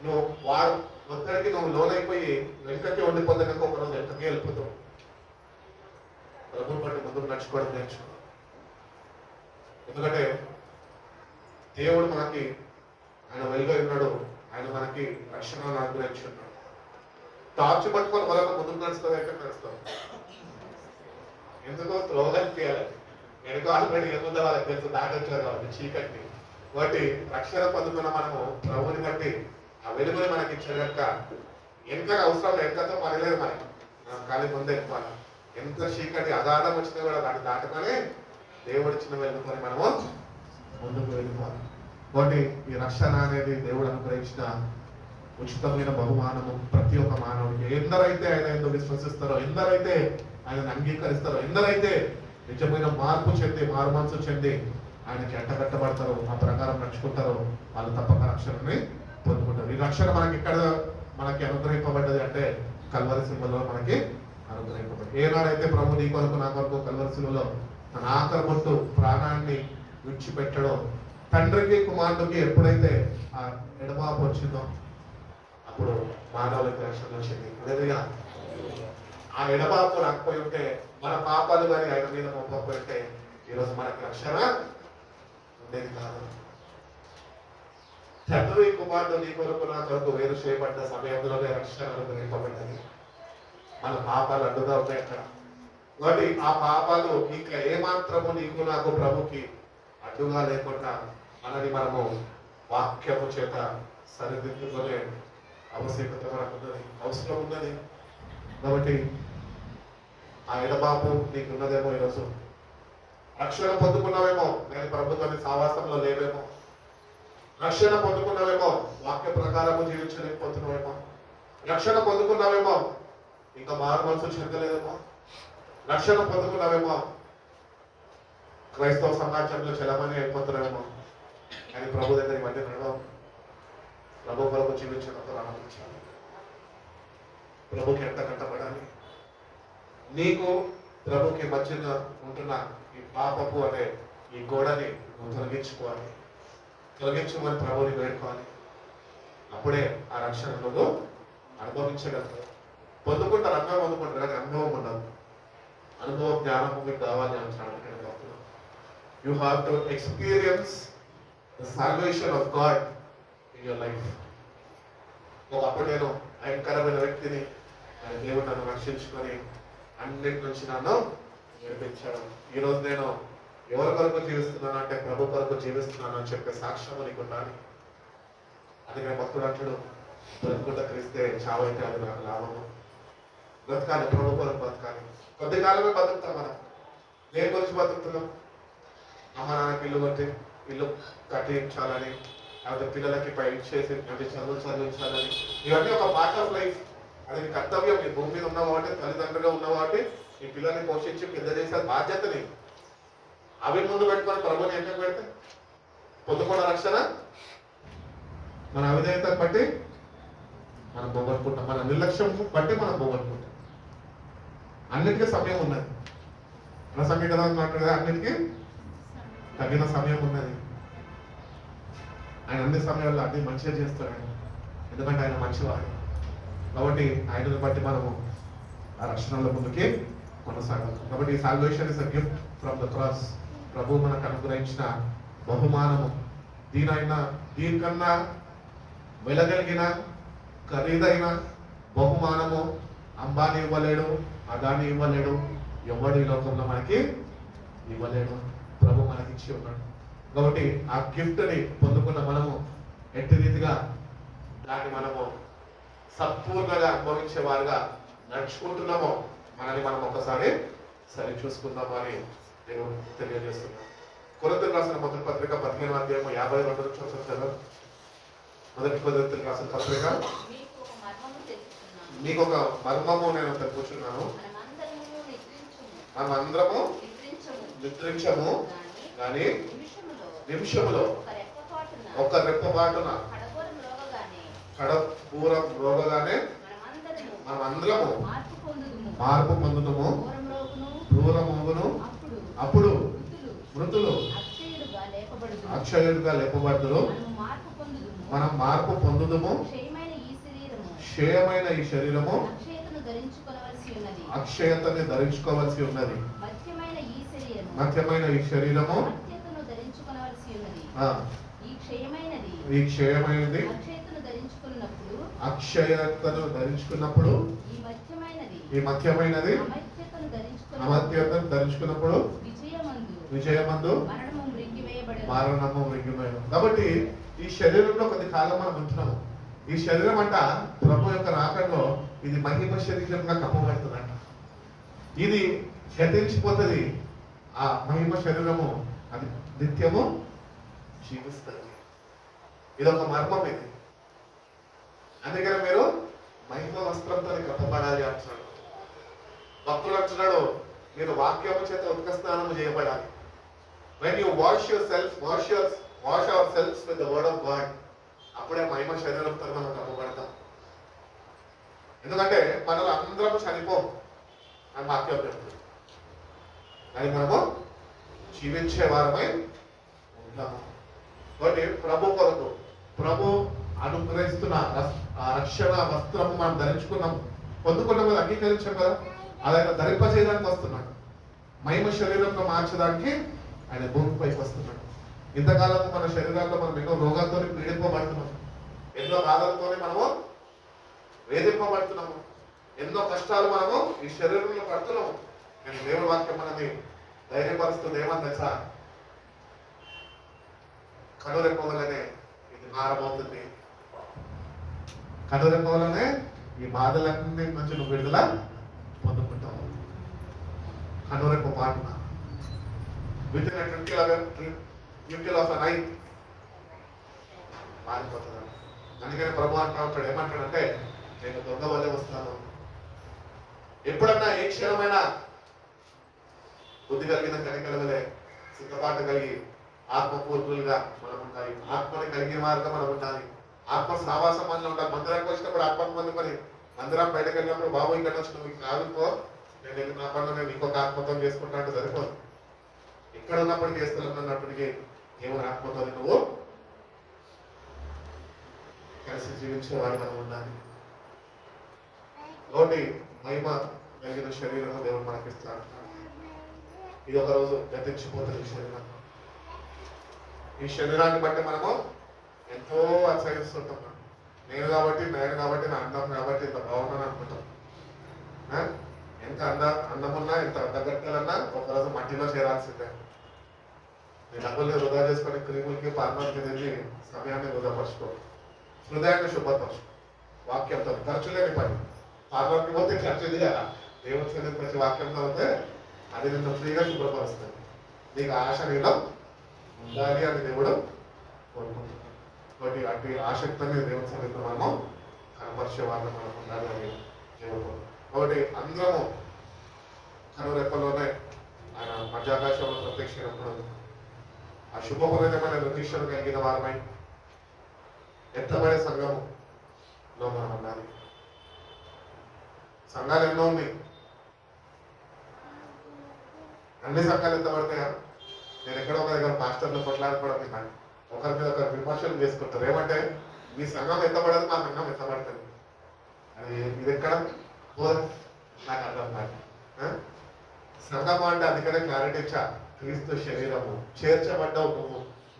Speaker 1: నువ్వు వాడు ఒత్తిడికి నువ్వు లోనైపోయి వెనుకకి ఉండిపోతే కనుక ఒకరోజు వెనుకకి వెళ్ళిపోతావు. ప్రభుత్వం బట్టి ముందుకు నడుచుకోవడం నేర్చుకో. ఎందుకంటే దేవుడు మనకి ఆయన వెలుగై ఉన్నాడు. ఆయన మనకి రక్షణను అనుగ్రహించి ఉన్నాడు. టార్చ్ పట్టుకొని మరొక ముందుకు నడుస్తుంది అంటే నడుస్తాం. ఎందుకో త్రోగా తీయాలి. వెనుక ఆల్రెడీ ఎందుకు వాళ్ళకి తెలుసు, దాటొచ్చారు కాబట్టి చీకటి. కాబట్టి రక్షణ పొందుకున్న మనము ప్రభుని బట్టి ఆ వెలుగుని మనకి ఇచ్చాడు కనుక వెనుక అవసరం వెనుకతో పనిలేదు మనకి. మనం ఖాళీ ముందే ఎక్కువాలి. ఎంత చీకటి అగాధం వచ్చినా కూడా దాన్ని దాటుకొని దేవుడు ఇచ్చిన వెలుగుకొని మనము ముందుకు వెళ్ళిపోవాలి. కాబట్టి ఈ రక్షణ అనేది దేవుడు అనుగ్రహించిన ఉచితమైన బహుమానము ప్రతి ఒక్క మానవుడికి. ఎందరైతే ఆయన ఎందుకు విశ్వసిస్తారో, ఎందరైతే ఆయనను అంగీకరిస్తారో, ఎందరైతే నిజమైన మార్పు చెంది మారు మనసు చెంది ఆయనకి అంటగట్టబడతారో, ఆ ప్రకారం నడుచుకుంటారో వాళ్ళు తప్పక రక్షణని పొందుకుంటారు. ఈ రక్షణ మనకి ఇక్కడ మనకి అనుగ్రహింపబడ్డది అంటే కల్వరి సిలువలో మనకి అనుగ్రహింపబడ్డది. ఏనాడైతే ప్రభు నీ కొరకు నా కొరకు కల్వరి సిలువలో తన ఆఖరి బొట్టు ప్రాణాన్ని విడిచిపెట్టడో, తండ్రికి కుమారుడికి ఎప్పుడైతే ఆ ఎడమాపు వచ్చిందో అప్పుడు మానవులకి రక్షణ వచ్చింది. అదేవిధంగా ఆ ఎడబాపు రాకపోయి ఉంటే, మన పాపాలు కానీ ఆయన మీద మోపకపోయి ఉంటే ఈరోజు మనకి రక్షణ ఉండేది కాదు. తండ్రి కుమారుడు నీ కొరకు నా కొరకు వేరు చేయబడ్డ సమయంలోనే రక్షణ అనుగ్రహింపబడ్డది. మన పాపాలు అడ్డుగా ఉన్నాయి అక్కడ. కాబట్టి ఆ పాపాలు ఇంకా ఏమాత్రము నీకు నాకు ప్రభుకి అడ్డుగా లేకుండా మనని మనము వాక్యము చేత సరిదిద్దుకునే ఆవశ్యకత మనకు ఉన్నది, అవసరం ఉన్నది. కాబట్టి ఆ ఎడబాపు నీకున్నదేమో ఈరోజు. రక్షణ పొందుకున్నావేమో నేను ప్రభుత్వాన్ని సావాసంలో లేవేమో. రక్షణ పొందుకున్నావేమో వాక్య ప్రకారము జీవించలేకపోతున్నావేమో. రక్షణ పొందుకున్నావేమో ఇంకా మారు మనసు చెందలేదేమో. రక్షణ పొందుకున్నావేమో క్రైస్తవ సమాజంలో చలమని అయిపోతున్నావేమో. కానీ ప్రభు దగ్గర ఇవన్నీ నడవం. ప్రభు కొరకు జీవించినప్పుడు ఆనందించాలి. ప్రభుకి ఎంత కట్టబడాలి. నీకు ప్రభుకి మధ్యన ఉంటున్న ఈ పాపపు అనే ఈ గోడని తొలగించుకోవాలి. తొలగించుకొని ప్రభుని వేడుకోవాలి. అప్పుడే ఆ రక్షణలో అనుభవించగలుగుతారు. పొందుకుంటారు, అనుభవం పొందుకుంటారు, కానీ అనుభవం ఉండదు. అనుభవం జ్ఞానము మీకు కావాలి అంటున్నాడు. You have to experience the salvation of God in your life. ఒకప్పుడు నేను భయంకరమైన వ్యక్తిని, దేవుడు నన్ను రక్షించుకొని అన్నిటి నుంచి నన్ను నేర్పించాడు. ఈరోజు నేను ఎవరి కొరకు జీవిస్తున్నాను అంటే ప్రభు కొరకు జీవిస్తున్నాను అని చెప్పే సాక్ష్యం నీకు ఉండాలి. అందుకని భక్తుడు అంటాడు, బ్రతుకుంటా క్రీస్తే చావైతే అది నాకు లాభము. బ్రతకాలి, ప్రభు కొరకు బతకాలి. కొద్ది కాలమే బతుకుతాం. మనం దేని గురించి బతుకుతున్నాం? అమ్మ నాన్నకి ఇల్లు కట్టించాలని, లేకపోతే పిల్లలకి పై చేసి అంటే చదివించాలని. ఇవన్నీ ఒక పార్ట్ ఆఫ్ లైఫ్. అది నీ కర్తవ్యం. నీ భూమి మీద ఉన్నావు అంటే, తల్లిదండ్రులుగా ఉన్నావు అంటే నీ పిల్లల్ని పోషించి పెద్ద చేసే బాధ్యత నీ. అవి ముందు పెట్టుకొని ప్రభుని ఎంపిక పెడితే పొందుకున్న రక్షణ మన అవిధేయతను బట్టి మనం పోగొట్టుకుంటాం. మన నిర్లక్ష్యం బట్టి మనం పోగొట్టుకుంటాం. అన్నిటికీ సమయం ఉన్నది. మన సమయం కదా అన్నట్టు అన్నిటికీ తగిన సమయం ఉన్నది. ఆయన అన్ని సమయాల్లో అన్ని మంచిగా చేస్తాడు ఆయన. ఎందుకంటే ఆయన మంచివాడు. కాబట్టి ఆయనను బట్టి మనము ఆ రక్షణలో ముందుకి కొనసాగాలి. కాబట్టి salvation is a gift from the cross. ప్రభు మనకు అనుగ్రహించిన బహుమానము. దీనికన్నా వెలగలిగిన ఖరీదైన బహుమానము అంబానీ ఇవ్వలేడు, అదాని ఇవ్వలేడు, ఎవడు ఈ లోకంలో మనకి ఇవ్వలేడు. ప్రభు మనకిచ్చి ఉన్నాడు. కాబట్టి ఆ గిఫ్ట్ని పొందుకున్న మనము ఎట్టి రీతిగా దాన్ని మనము సంపూర్ణంగా అనుభవించే వారుగా నడుచుకుంటున్నామో మనల్ని మనం ఒకసారి సరి చూసుకుందాము అని నేను తెలియజేస్తున్నాను. కొరింథీయులకు రాసిన మొదటి పత్రిక 15వ అధ్యాయం 52 నుంచి చదువు. మొదటి కొరింథీయులకు రాసిన పత్రిక. మీకు ఒక మర్మము నేను తెలుపుచున్నాను. మనం అందరము నిద్రించము కానీ నిమిషములో ఒక రెప్పపాటున కడపూరం రోగగానే మనం అందరము మార్పు పొందుతాము. క్రూరమోగును అప్పుడు మృతులు అక్షయుడుగా లేపబడుదురు. మనం మార్పు పొందుదుము. క్షయమైన ఈ శరీరము అక్షయతని ధరించుకోవలసి ఉన్నది. మధ్యమైన ఈ శరీరము ఈ క్షయమైనది అక్షయతను ధరించుకున్నప్పుడు, ఈ మధ్యమైనది అమర్త్యతను ధరించుకున్నప్పుడు విజయమందు మరణము మృంగివేయబడును. కాబట్టి ఈ శరీరంలో కొద్ది కాలం మనం ఉంటున్నాము. ఈ శరీరం అంట ప్రభు యొక్క రాకడలో ఇది మహిమ శరీరంగా కప్పబడుతుందంట. ఇది గతించిపోతుంది. ఆ మహిమ శరీరము అది నిత్యము జీవిస్తుంది. ఇది ఒక మర్మం. ఇది అందుకని మీరు మహిమ వస్త్రంతో కప్పబడాలి అంటున్నాడు. భక్తులు అంటున్నాడు, మీరు వాక్యము చేత ఉదక స్నానము చేయబడాలి. when you wash ourselves with the word of God, అప్పుడే మహిమ శరీరంతో మనం కప్పబడతాం. ఎందుకంటే మనలో అందరము చనిపోం అని వాక్యం చెప్తుంది. కానీ మనము జీవించే వారమై ఉంటాము. కాబట్టి ప్రభు కొరకు ప్రభు అనుగ్రహిస్తున్న ఆ రక్షణ వస్త్రము మనం ధరించుకున్నాము, పొందుకున్నాం కదా, అంగీకరించాం కదా. అది ఆయన ధరింపజేయడానికి వస్తున్నాడు. మహిమ శరీరంలో మార్చడానికి ఆయన భూమిపైకి వస్తున్నాడు. ఇంతకాలం మన శరీరాల్లో మనం ఎన్నో రోగాలతో పీడింపబడుతున్నాం, ఎన్నో బాధలతోనే మనము వేధింపబడుతున్నాము, ఎన్నో కష్టాలు మనము ఈ శరీరంలో పడుతున్నాము. కానీ దేవుడి వాక్యం మనని ధైర్యపరుస్తుంది. ఏమని తెలుసా? కనురెప్పవలనే ఇది భారమవుతుంది, కనురెప్ప వల్లనే ఈ బాధలన్నింటి నుంచి నువ్వు విడుదల పొందుకుంటావు. కనురెప్ప మాటన within twinkle of an eye మారిపోతుంది. అందుకని ప్రభు అంటా ఉంటాడు, ఏమంటాడంటే నేను దొంగ వల్లే వస్తాను. ఎప్పుడన్నా ఏ క్షణమైనా బుద్ధి కలిగిన కనికలవలే సిద్ధపాటు కలిగి ఆత్మపూర్తులుగా మనం ఉండాలి. ఆత్మని కలిగిన వారుగా మనం ఉండాలి. ఆత్మ సావాసం మనలో ఉండాలి. మందిరానికి వచ్చినప్పుడు ఆత్మ మంది మరి మందిరం బయటకు వెళ్ళినప్పుడు బాబు ఇక్కడ వచ్చి నువ్వు కాదుకో, నేను వెళ్ళి నా పనులు నేను ఇంకొక ఆత్మతో చేసుకుంటా అంటే సరిపోదు. ఇక్కడ ఉన్నప్పటికీ చేస్తున్నప్పటికీ దేవుని ఆత్మతో నువ్వు కలిసి జీవించే వాడు మనం ఉండాలి. ఒకటి మహిమ కలిగిన శరీరం దేవుడు మనకిస్తాడు. ఇది ఒక రోజు గతించిపోతుంది శరీరం. ఈ శరీరాన్ని బట్టి మనము ఎంతో అసహిస్తుంటాం. నేను కాబట్టి నా అందం కాబట్టి ఇంత బాగున్నాను అనుకుంటాం. ఎంత అందమున్నా ఎంత అందగట్టాలన్నా ఒకరోజు మట్టిలో చేరాల్సిందే. నీ డబ్బుల్ని వృధా చేసుకొని క్రీములకి పార్లర్కి తిరిగి సమయాన్ని వృధా పరుచుకో. హృదయాన్ని శుభ్రపరచు. వాక్యంతో ఖర్చు లేని పని. పార్లర్కి పోతే ఖర్చు కదా, దేవుని సన్నిధికి వచ్చి వాక్యంతో అయితే అది నిన్ను ఫ్రీగా శుభ్రపరుస్తుంది. నీకు ఆశ నీలో ఉండాలి అని దేవుడు కోరుకుంటున్నాడు. కాబట్టి అటు ఆసక్తిని దేవుని సన్నిధిలో మనము కనపరిచే వాళ్ళని మనం ఉండాలి అని దేవుడు. కాబట్టి అందరము కనురెప్పలోనే ఆయన మధ్యాకాశంలో ప్రత్యక్షినప్పుడు ఆ శుభప్రదమైన నిర్దిష్టను కలిగిన వారమై ఎత్తబడే సంఘములో మనం ఉండాలి. సంఘాలు ఎన్నో ఉన్నాయి. అన్ని సంఘాలు ఎత్తబడతాయా? నేను ఎక్కడో ఒక దగ్గర మాస్టర్లు కొట్లాడుకోవడం విన్నాను. ఒకరి మీద ఒకరు విమర్శలు చేసుకుంటారు. ఏమంటే మీ సంఘం ఎత్తబడదు, మా సంఘం ఎత్తబడుతుంది. అది ఇది ఎక్కడ పోదు నాకు అర్థం కాదు. సంఘం అంటే అందుకనే క్లారిటీ ఇచ్చా. క్రీస్తు శరీరము చేర్చబడ్డావు.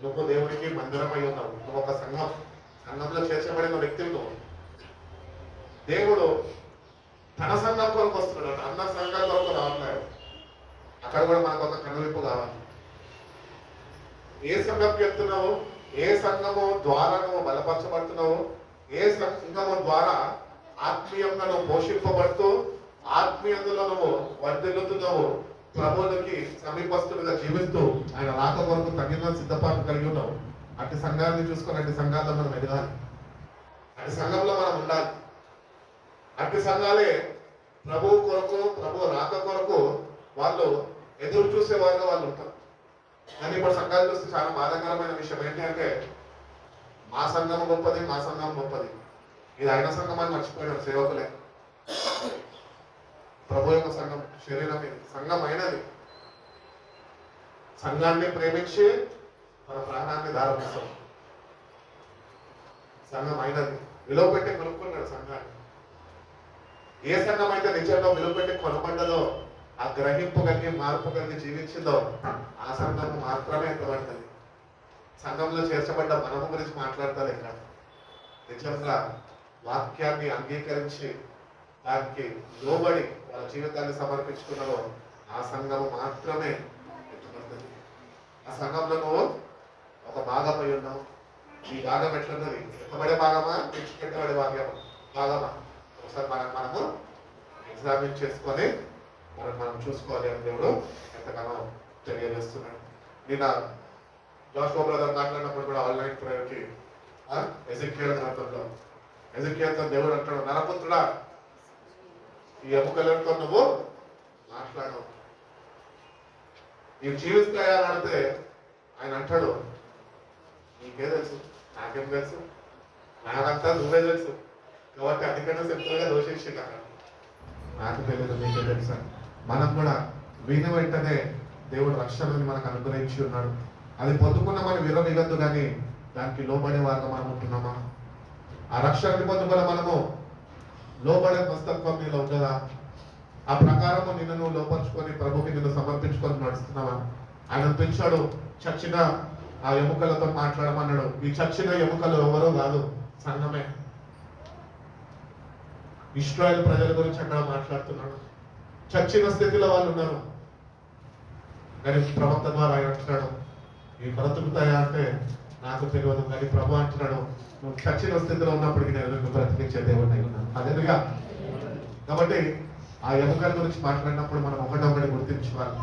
Speaker 1: నువ్వు దేవుడికి మందిరమై ఉన్నావు. నువ్వు ఒక సంఘంలో చేర్చబడిన వ్యక్తులు నువ్వు. దేవుడు తన సంఘం కొరకు వస్తున్నాడు, అన్న సంఘాల కొరకు రావట్లేదు. అక్కడ కూడా మనకు ఒక కనువిప్పు కావాలి. ఏ సంఘంకి వెళ్తున్నావు, ఏ సంఘము ద్వారా నువ్వు బలపరచబడుతున్నావు, ఏ సంఘము ద్వారా ఆత్మీయంగా నువ్వు పోషింపబడుతూ ఆత్మీయతలో నువ్వు వర్ధిల్లుతున్నావు, ప్రభువులకి సమీపస్తులుగా జీవిస్తూ ఆయన రాక కొరకు తగిన సిద్ధపాటు కలిగి ఉన్నావు. అటు సంఘాన్ని చూసుకొని అటు సంఘాల్లో మనం ఎదగాలి. అటు సంఘంలో మనం ఉండాలి. అటు సంఘాలే ప్రభువు కొరకు, ప్రభు రాక కొరకు వాళ్ళు ఎదురు చూసేవారుగా వాళ్ళు ఉంటారు. కానీ ఇప్పుడు సంఘాలు చూస్తే చాలా బాధాకరమైన విషయం ఏంటి అంటే మా సంఘం గొప్పది, మా సంఘం గొప్పది. ఇది ఆయన సంఘం అని మర్చిపోయినారు సేవకులే. ప్రభు యొక్క సంఘం శరీరం ఇది, సంఘం అయినది. సంఘాన్ని ప్రేమించి మన ప్రాణాన్ని దారిస్తాం. సంఘం అయినది. విలువ పెట్టి కొనుక్కున్నాడు సంఘాన్ని. ఏ సంఘం అయితే నిజంగా విలువ పెట్టి కొనబడ్డదో, ఆ గ్రహింపు కలిగి మార్పు కలిగి జీవించిందో ఆ సంఘం మాత్రమే ఎత్తబడుతుంది. సంఘంలో చేర్చబడ్డ మనము గురించి మాట్లాడతారు. ఇక్కడ నిజంగా వాక్యాన్ని అంగీకరించి దానికి లోబడి వాళ్ళ జీవితాన్ని సమర్పించుకున్నదో ఆ సంఘము మాత్రమే ఎత్తబడుతుంది. ఆ సంఘంలో నువ్వు ఒక భాగమై ఉన్నావు. ఈ భాగం ఎట్లున్నది? ఎత్తబడే భాగమా, విడిచిపెట్టబడే భాగమా? ఒకసారి మనము ఎగ్జామిన్ చేసుకొని మనం చూసుకోవాలి అని దేవుడు ఎంతగానో తెలియజేస్తున్నాడు. నిన్న జాషువా బ్రదర్ మాట్లాడినప్పుడు కూడా ఆన్లైన్ ప్రేయర్కి ఎజెకియల్ గ్రంథంలో ఎజెకియల్తో దేవుడు అంటాడు, నరపుత్రుడా ఈ ఎముకలతో నువ్వు మాట్లాడవు, నీవు జీవిస్తాయాలంటే ఆయన అంటాడు, నీకే తెలుసు, నాకేం తెలుసు, నాకంతా నువ్వే తెలుసు, కాబట్టి అందుకనే సింపుల్గా దోషించింది అక్కడ. నాకు తెలియదు, నీకే తెలుసా. మనం కూడా విని వెంటనే దేవుడు రక్షణని మనకు అనుగ్రహించి ఉన్నాడు. అది పొందుకున్నామని విరమిగద్దు, కానీ దానికి లోబడే వారిగా మనం ఉంటున్నామా? ఆ రక్షణని పొందుకున్న మనము లోబడే మనస్తత్వం నీలో ఉండదా? ఆ ప్రకారము నిన్ను నువ్వు లోపరుచుకొని ప్రభుకి నిన్ను సమర్పించుకొని నడుస్తున్నావా? ఆయన పిలిచాడు, చచ్చిన ఆ ఎముకలతో మాట్లాడమన్నాడు. ఈ చచ్చిన ఎముకలు ఎవరో కాదు, సంఘమే. ఇశ్రాయేల్ ప్రజల గురించి అక్కడ మాట్లాడుతున్నాడు. చచ్చిన స్థితిలో వాళ్ళు ఉన్నారు, కానీ ప్రవక్త ద్వారా ఆయన అంటున్నాడు, ఈ బ్రతుకుతాయా అంటే నాకు తెలియదు, కానీ ప్రభు అంటున్నాడు నువ్వు చచ్చిన స్థితిలో ఉన్నప్పటికీ నేను నిన్ను బ్రతికించే దేవుడిని అయి ఉన్నాను. అదేగా. కాబట్టి ఆ ఎముకల గురించి మాట్లాడినప్పుడు మనం ఒకటొకటి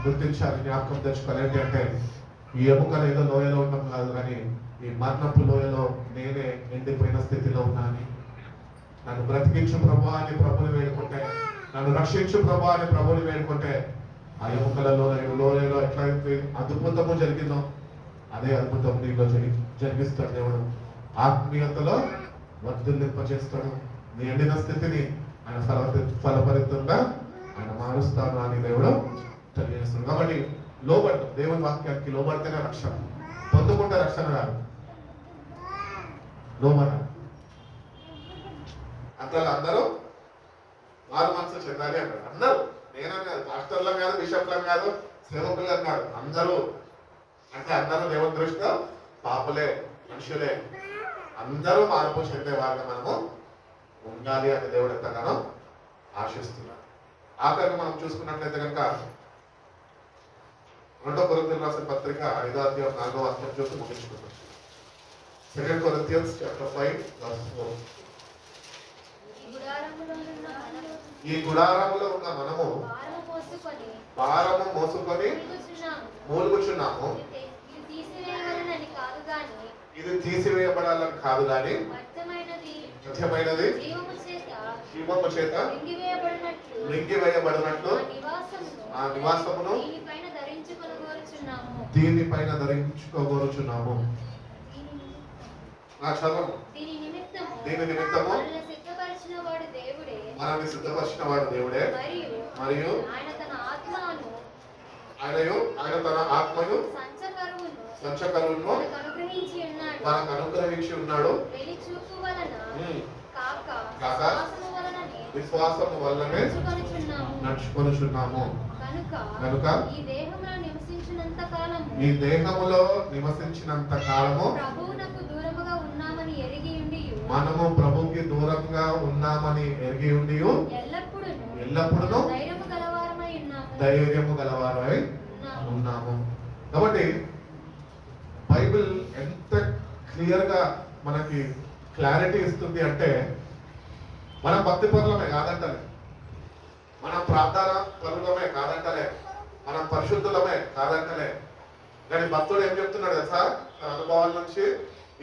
Speaker 1: గుర్తించాలి, జ్ఞాపకం తెచ్చుకోవాలి. ఏంటి అంటే ఈ ఎముకలు ఏదో లోయలో ఉండడం కాదు, కానీ ఈ మరణపు లోయలో నేనే ఎండిపోయిన స్థితిలో ఉన్నాను. నన్ను బ్రతికించు ప్రభు అని ప్రభుని వేడుకుంటే, నన్ను రక్షించు ప్రభు అని ప్రభుని వేడుకుంటే ఆ ఎముకలలో లోయలో ఎట్లయితే అద్భుతము జరిగిందో అదే అద్భుతం నీలో జరిగిస్తాడు దేవుడు. ఆత్మీయతలో వర్ధిల్లింపజేస్తాడు. నీ ఎండిన స్థితిని ఆయన ఫలపరితంగా ఆయన మారుస్తాడు అని దేవుడు తెలియజేస్తాడు. కాబట్టి లోబడ్డ దేవుని వాక్యానికి లోబడితేనే రక్షణ, పొందుకుంటే రక్షణ కాదు, లోబడ. అట్లా అందరూ వారు మనసు చెందాలి అంటారు. అందరూ, నేనే కాదు, పాస్టర్లం కాదు, బిషప్లం కాదు, సేవకులం కాదు, అందరూ. అంటే అందరూ దేవుని దృష్టిలో పాపులే, మనుషులే. అందరూ మార్పు చెందే వారిని మనము ఉండాలి అని దేవుడు ఎంతగానో ఆశిస్తున్నాడు. ఆఖరిని మనం చూసుకున్నట్లయితే కనుక 2 కొరింథీయులకు రాసిన పత్రిక 5వ అధ్యాయం 4వ వచనం చూసి ముగించుకుంటాం. 2 Corinthians chapter 5:4. ఈ గుడారములో ఉన్న మనము భారము మోసుకొని మూలుగుచున్నాము. ఇది తీసివేయబడాలని కాదు గాని సత్యమైనది జీవము చేత లింగివేయబడినట్లు ఆ నివాసమును దీనిపైన ధరించుకోగోరుచున్నాము. దీని నిమిత్తము మనల్ని సిద్ధపరిచిన వాడు దేవుడే, మరియు ఆయన తన ఆత్మను సంచకరువును మనకు అనుగ్రహించి ఉన్నాడు. కాక విశ్వాసము వల్లనే నడుచుకొనుచున్నాము. కనుక ఈ దేహములో నివసించినంత కాలము మనము ప్రభువుకి దూరంగా ఉన్నామని ఎరిగి ఉండి ఎల్లప్పుడూ ధైర్యము గలవారై ఉన్నాము. కాబట్టి బైబిల్ ఎంత క్లియర్ గా మనకి క్లారిటీ ఇస్తుంది అంటే, మనం భక్తి పరులమే కాదంటలే, మనం ప్రార్థన పరులమే కాదంటలే, మనం పరిశుద్ధులమే కాదంటలే. కానీ భక్తుడు ఏం చెప్తున్నాడు తెలుసా తన అనుభవాల నుంచి?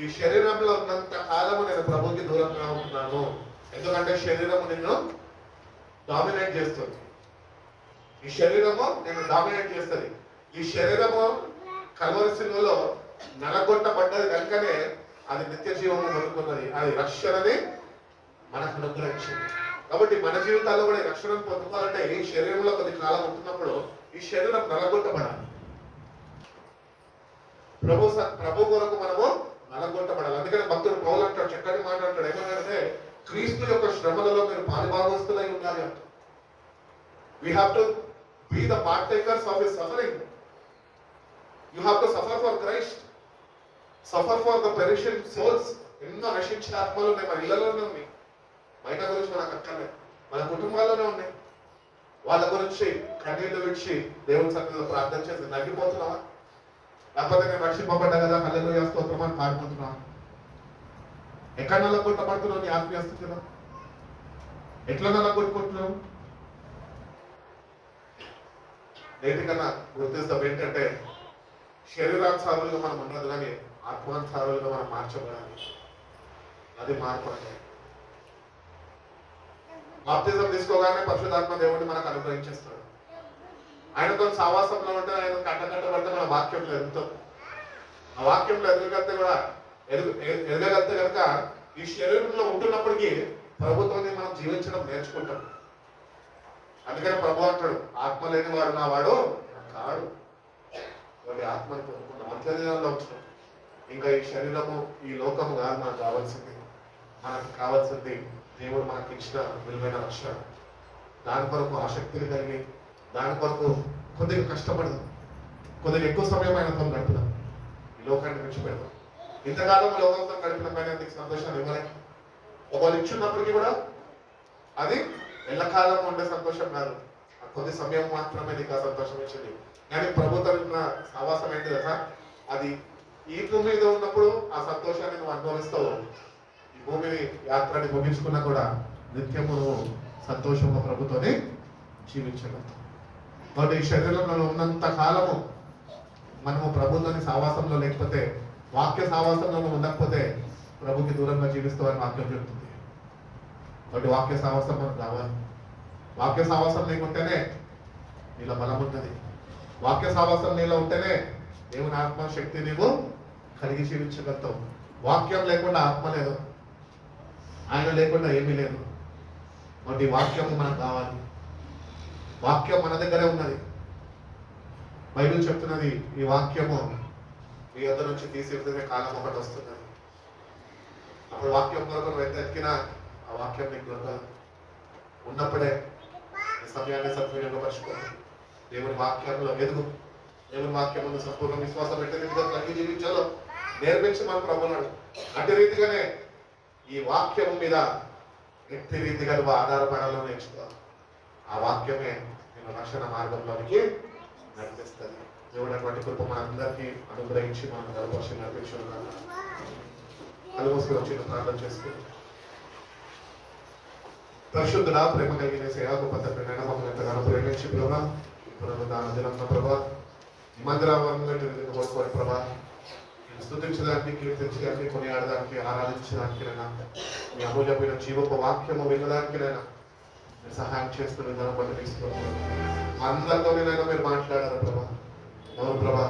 Speaker 1: ఈ శరీరంలో ఉన్నంత కాలము నేను ప్రభుకి దూరంగా ఉన్నాను. ఎందుకంటే శరీరము నిన్ను డామినేట్ చేస్తుంది. ఈ శరీరము నిన్ను డామినేట్ చేస్తుంది. ఈ శరీరము కల్వరి శిలువలో నలగొట్టబడ్డది కనుకనే అది నిత్య జీవము పొందుకున్నది. అది రక్షణని మనకు అనుగ్రహించింది. కాబట్టి మన జీవితాల్లో కూడా ఈ రక్షణను పొందుకోవాలంటే ఈ శరీరంలో కొద్ది కాలం ఉంటున్నప్పుడు ఈ శరీరం నలగొట్టబడాలి. ప్రభు కొరకు మనము నలగొట్టబడాలి. అందుకని భక్తుడు పౌలు అంటాడు, చక్కని మాట్లాడతాడు. ఏమన్నాడంటే క్రీస్తు యొక్క శ్రమలలో మీరు పాలుభాగస్తులై ఉండాలి అంట. We have to be the partakers of his suffering. You have to suffer for Christ. Suffer for the perishing souls. ఎన్నో నశించే ఆత్మలు ఉన్నాయి, మన ఇళ్లలోనే ఉన్నాయి. బయట గురించి మనకు అక్కర్లేదు, మన కుటుంబాల్లోనే ఉన్నాయి. వాళ్ళ గురించి కన్నీళ్లు విడిచి దేవుని సన్నిధిలో ప్రార్థన చేసి నగ్గిపోతున్నావా? లేకపోతే నేను రక్షింపబడ్డా కదా హల్లెలూయా స్తోత్రం అని పాడుకుంటున్నావా? ఎక్కడ నల్లగొట్టబడుతున్నావు నీ ఆత్మీయ స్థితిలో? ఎట్లా నల్లగొట్టుకుంటున్నావు? నేటికన్నా గుర్తిస్తాం ఏంటంటే శరీరానుసారులుగా మనం ఉండదు, కానీ ఆత్మానుసారులుగా మనం మార్చబడాలి. అది మార్పు అంటే బాప్తిజం తీసుకోగానే పరిశుద్ధాత్మ దేవుడిని మనకు అనుగ్రహించేస్తాడు. ఆయనతో సావాసంలో ఉంటే ఆయన కట్టబడితే మన వాక్యంలో ఎదుగుతాం. ఆ వాక్యంలో ఎదగలిగితే కూడా ఎదగలిగితే కనుక ఈ శరీరంలో ఉంటున్నప్పటికీ ప్రభుత్వాన్ని మనం జీవించడం నేర్చుకుంటాం. అందుకని ప్రభు అంటాడు, ఆత్మ లేని వాడు నా వాడు కాడు. వాడి ఆత్మని పొందుకున్నాం, అంత్యదినాల్లో వచ్చినాం. ఇంకా ఈ శరీరము ఈ లోకము కాదు మనకు కావాల్సింది. మనకు కావాల్సింది దేవుడు మనకి ఇచ్చిన విలువైన రక్షణ. దాని కొరకు ఆసక్తిని కలిగి దాని కొరకు కొద్దిగా కష్టపడదాం, కొద్దిగా ఎక్కువ సమయం ఆయనతో గడుపుదాం, ఈ లోకాన్ని విడిచిపెడదాం. ఇంతకాలం లోకంతో గడిపిన పైన సంతోషాన్ని ఇవ్వలేం. ఒకళ్ళు ఇచ్చున్నప్పటికీ కూడా అది ఎల్లకాలం ఉండే సంతోషం కాదు, కొద్ది సమయం మాత్రమే నీకు ఆ సంతోషం ఇచ్చింది. కానీ ప్రభుత్వం సావాసం ఏంటి కదా, అది ఈ భూమి మీద ఉన్నప్పుడు ఆ సంతోషాన్ని నువ్వు అనుభవిస్తావు. ఈ భూమిని యాత్రని ముగించుకున్నా కూడా నిత్యము నువ్వు సంతోషంగా ప్రభుతోనే జీవించగలుగుతావు. కాబట్టి ఈ శరీరంలో ఉన్నంత కాలము మనము ప్రభుత్వాన్ని సావాసంలో లేకపోతే, వాక్య సావాసంలో నువ్వు ఉండకపోతే ప్రభుకి దూరంగా జీవిస్తావని వాక్యం చెప్తుంది. కాబట్టి వాక్య సావాసం మనకు కావాలి. వాక్య సావాసం నీకుంటేనే నీలో బలం ఉంటుంది. వాక్య సావాసం నీలో ఉంటేనే దేవుని ఆత్మశక్తి నీవు కలిగి జీవించగలుగుతావు. వాక్యం లేకుండా ఆత్మ లేదు, ఆయన లేకుండా ఏమీ లేదు. కాబట్టి వాక్యం మనకు కావాలి. వాక్యం మన దగ్గరే ఉన్నది. బైబిల్ చెప్తున్నది, ఈ వాక్యము మీ వద్ద నుంచి తీసివే కాలం ఒకటి వస్తున్నది. అప్పుడు వాక్యం కొరకు వెతికినా ఆ వాక్యం నీకు దొరకదు. ఉన్నప్పుడే ఈ సమయాన్ని సద్వినియోగపరచుకోండి. దేవుని వాక్యంలో ఎదుగు. దేవుని వాక్యం సంపూర్ణ విశ్వాసం పెట్టే రీతిగా కలిగి జీవించాలో నేర్పించి మన ప్రభున్నాడు. అట్టి రీతిగానే ఈ వాక్యం మీద ఎట్టి రీతిగా నువ్వు ఆధారపడాలో నేర్చుకో. ఆ వాక్యమే నేను రక్షణ మార్గంలోనికి నడిపిస్తుంది. దేవుడు అటువంటి కృప మనందరికీ అనుగ్రహించి మనం గర్భవర్షం నడిపించుకున్నాను. కలుమోసుకుని వచ్చిన ప్రార్థన చేసుకుని, పరిశుద్ధుడా, ప్రేమ కలిగిన సేవా గొప్ప తండ్రి, మమ్మల్ని ఎంతగానో ప్రేమించి ప్రభా, పునరుద్ధాన దినం ప్రభా, మందిరాన్ని కోరుకోని ప్రభా, స్తుతించడానికి, కీర్తించడానికి, కొనియాడడానికి, ఆరాధించడానికి నైనా మీ అమూల్యమైన జీవపు వాక్యము వినడానికి నైనా మీరు సహాయం చేస్తున్న విధానం బట్టి తీసుకుంటున్నాను. అందరితోనైనా మీరు మాట్లాడారు ప్రభా. అవును ప్రభా,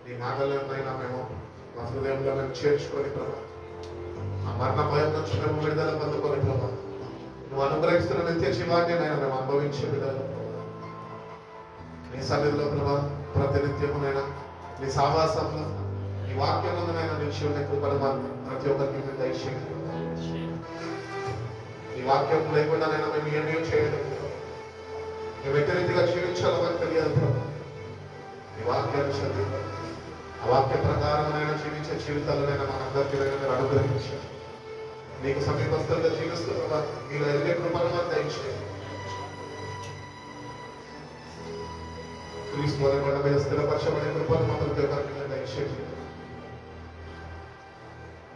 Speaker 1: నీ మాటలైనా మేము మా హృదయంలో మేము చేర్చుకొని ప్రభా, ఆ మరణ భయం నుంచి మేము విడుదల పొందుకొని ప్రభా, నువ్వు అనుగ్రహిస్తున్న నిత్య జీవాన్ని నైనా మేము అనుభవించే విధానం నీ సన్నిధిలో ప్రభా, ప్రతినిత్యమునైనా నీ సావాసంలో ఈ వాక్యం ముందునైనా నిలిచి ఉన్న కృపను ప్రతి ఒక్కరికి మేము దయచేయండి. ఈ వాక్యం లేకుండానైనా మేము ఏమీ చేయలేదు. మేము ఎట్టి రీతిగా జీవించాలో మనకు తెలియదు ప్రభా. ఈ వాక్యాన్ని చదివి ఆ వాక్య ప్రకారమైనా జీవించే జీవితాలనైనా మనందరికీ మీరు అనుగ్రహించారు. నీకు సమీపస్తులుగా జీవిస్తున్నా మీరు ఎదిగే కృపను మాకు దయచేయండి. క్రీస్తు మొదటి మీద స్థిరపరచబడే కృపను మమ్మల్ని దయచేయండి.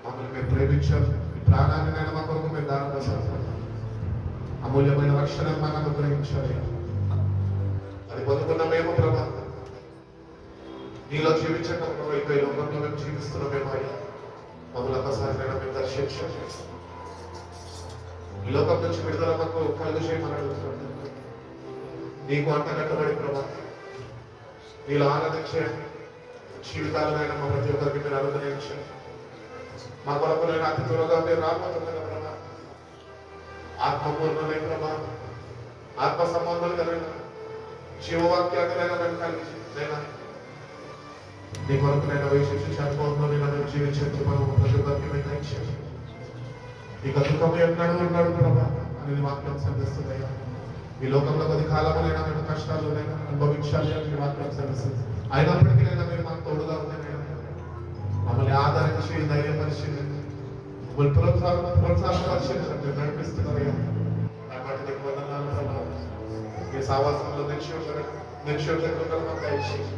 Speaker 1: మమ్మల్ని మీరు ప్రేమించారు. ఈ ప్రాణాన్ని నేను మా కొరకు మీరు దానం చేశారు. అమూల్యమైన రక్షణ మనం అనుగ్రహించాలి. అది పొందుకున్న మేము ప్రభా, నీలో జీవించడం ఈ లోకంలో మేము జీవిస్తున్నాం. మేము అయ్యా మమ్మల్ని ఒకసారి మేము దర్శించాలి. ఈ లోకం నుంచి విడుదల మాకు కలుగు చేయమని అడుగుతున్నాం. నీకు అంటగట్టబడి ప్రభా, నీలో ఆనందించే జీవితాలనైనా మా ప్రతి ఒక్కరికి మీరు అనుగ్రహించాలి. మా కొరకులైన అతి త్వరగా మీరు రాబోతున్నారు ప్రభా. ఆత్మపూర్ణమైన ప్రభా, ఆత్మ సంబంధం కలిగిన జీవవాక్యాలైనా మేము కలిగి లేదా నీ కొరకునైనా విశేషించి అనుభవంలోనైనా మేము జీవించే మనం ప్రతి ఒక్కరికి మేము దయచేయాలి. ఇక దుఃఖము ఎన్నాడు ఉన్నాడు ప్రభా అనేది వాక్యం సంధిస్తున్నాయా. ఈ లోకంలో కొద్ది కాలంలోనైనా మేము కష్టాల్లోనైనా అనుభవించాలి అని వాక్యం సంధిస్తుంది. అయినప్పటికీ నైనా మీరు మాకు తోడుగా ఉన్నాయా. మమ్మల్ని ఆదరించి ధైర్యపరిచి మమ్మల్ని ప్రోత్సాహపరిచి నడిపిస్తున్నారయ్యా. కాబట్టి నీకు వందనాలు ప్రభా. మీ సావాసంలో నిశ్చోషకులు మాకు దయచేసి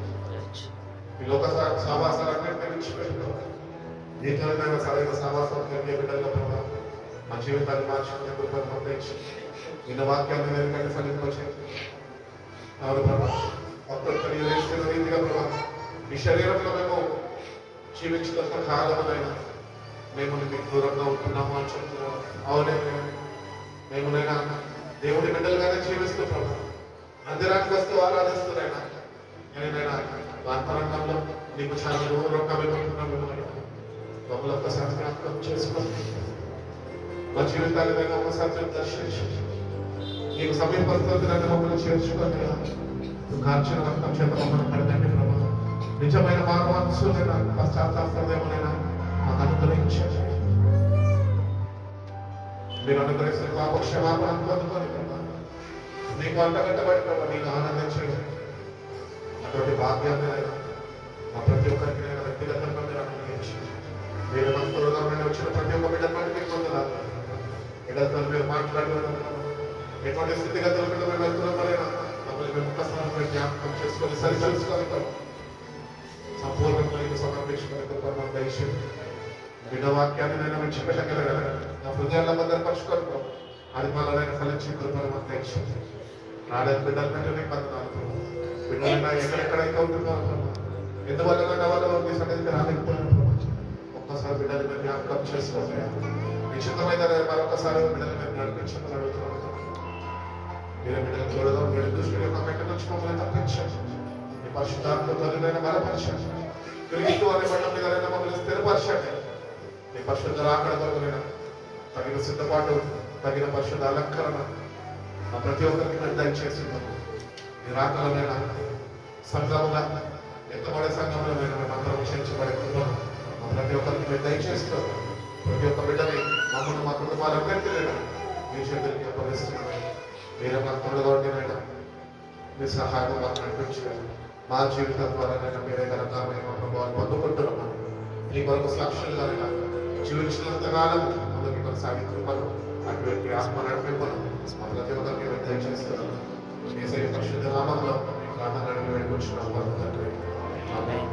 Speaker 1: ఈ లోక సావాసాలన్నింటినీ విడిచిపెట్టుకోవాలి. నీతోనైనా సరైన సావాసం కలిగే బిడ్డలుగా ప్రభా మా జీవితాన్ని మార్చుకునే కృపను మాకు దయచేసి నిన్న వాక్యాన్ని వెనుకంటే ఫలింపచేయండి. అవును ప్రభా, ఒక్కొక్కరి వేస్తున్న రీతిగా ప్రభా ఈ శరీరంలో మేము జీవించినంత కాలమైనా మేము మీకు దూరంగా ఉంటున్నాము అని చెప్తున్నాము. అవునే మేమునైనా దేవుడి బిడ్డలుగానే జీవిస్తూ ప్రభా మందిరానికి వస్తూ ఆరాధిస్తున్నాయినా నేనైనా అంతరంగంలో నీకు చాలా దూరంగా వెళ్ళుకుంటున్నాము. మమ్మల్ని ఒక్కసారి జ్ఞాపకం చేసుకొని మా జీవితాన్ని ఒకసారి దర్శించి నీకు సమీపస్తున్న మమ్మల్ని చేర్చుకొని కార్చిన రక్తం చేత మమ్మల్ని కడగండి ప్రభా. నిజమైన మానవాంశులైనా పశ్చాత్తాపదేమనైనా మాకు అనుగ్రహించండి. మీరు అనుగ్రహిస్తున్న పాప క్షమాపణ పొందుకొని ప్రభా నీకు అంటగట్టబడి ప్రభా నీకు ఆనందించండి. అటువంటి భాగ్యాన్ని మా ప్రతి ఒక్కరికి నేను వ్యక్తిగతంగా మీరు అనుగ్రహించండి. మీరు మనసులుగా వచ్చిన ప్రతి ఒక్క బిడ్డ పని మీకు పొందలాలి. బిడ్డలతో మీరు మాట్లాడలేదు ఎటువంటి స్థితిగతుల మీద మేము వెళ్తున్నాం మమ్మల్ని మేము ఒక్కసారి జ్ఞాపకం చేసుకొని సరిచలుసుకోగలుగుతాం. సంపూర్ణంగా నీకు సమర్పించుకునే కృపను దయచేయండి. బిడ్డ వాక్యాన్ని నేను విడిచిపెట్టగలగల నా హృదయాల్లో భద్రపరచుకోను ప్రభు. అది మనలో ఫలించే కృపను మాకు దయచేయండి. రాలేదు బిడ్డల కంటే నీకు వందనాలు ప్రభు. బిడ్డలైనా ఎక్కడెక్కడైతే ఉంటున్నారు ప్రభు, ఎందువల్ల వాళ్ళు మీ సన్నిధికి రాలేకపోయారు ప్రభు. ఒక్కసారి బిడ్డలు మీరు జ్ఞాపకం చేసుకోండి. నిశ్చితమైన మరొకసారి బిడ్డలు మీరు నడిపించమని అడుగుతున్నాను. మీరు బిడ్డలు చూడడం మీరు దృష్టి యొక్క మెట్ట నుంచి మమ్మల్ని తప్పించండి. మీ పరిశుద్ధాత్మ తల్లినైనా బలపరచండి. క్రీస్తు అనే బండ మీద మమ్మల్ని స్థిరపరచండి. మీ పరిశుద్ధ రాకడ కొరకునైనా తగిన సిద్ధపాటు, తగిన పరిశుద్ధ అలంకరణ ప్రతి ఒక్కరికి మీరు దయచేస్తున్నాము. ఈ రాకలనైనా సంఘముగా ఎత్తబడే సంఘంలోనైనా మేమందరం క్షమించబడే కృపను ప్రతి ఒక్కరికి మీరు దయచేస్తున్నాము. ప్రతి ఒక్క బిడ్డని మమ్మల్ని మా కుటుంబాలందరికీ మీ చేతులకి అప్పగిస్తున్నాము. మీరే మాకు తోడుగా ఉండినైనా మీ సహాయం మాకు నడిపించారు. మా జీవితం ద్వారా మీరే ఘనకరమైన ప్రభావాలు పొందుకుంటున్నాము. మీ కొరకు సాక్షులుగా జీవించినంతకాలం అందరికీ కొనసాగి కృపను అటువంటి ఆత్మ నడిపింపను మా ప్రతి ఒక్కరికి మీరు దయచేస్తున్నాము. మీ పరిశుద్ధ నామంలో ప్రార్థన వేడుకుంటున్నాము. ఆమేన్.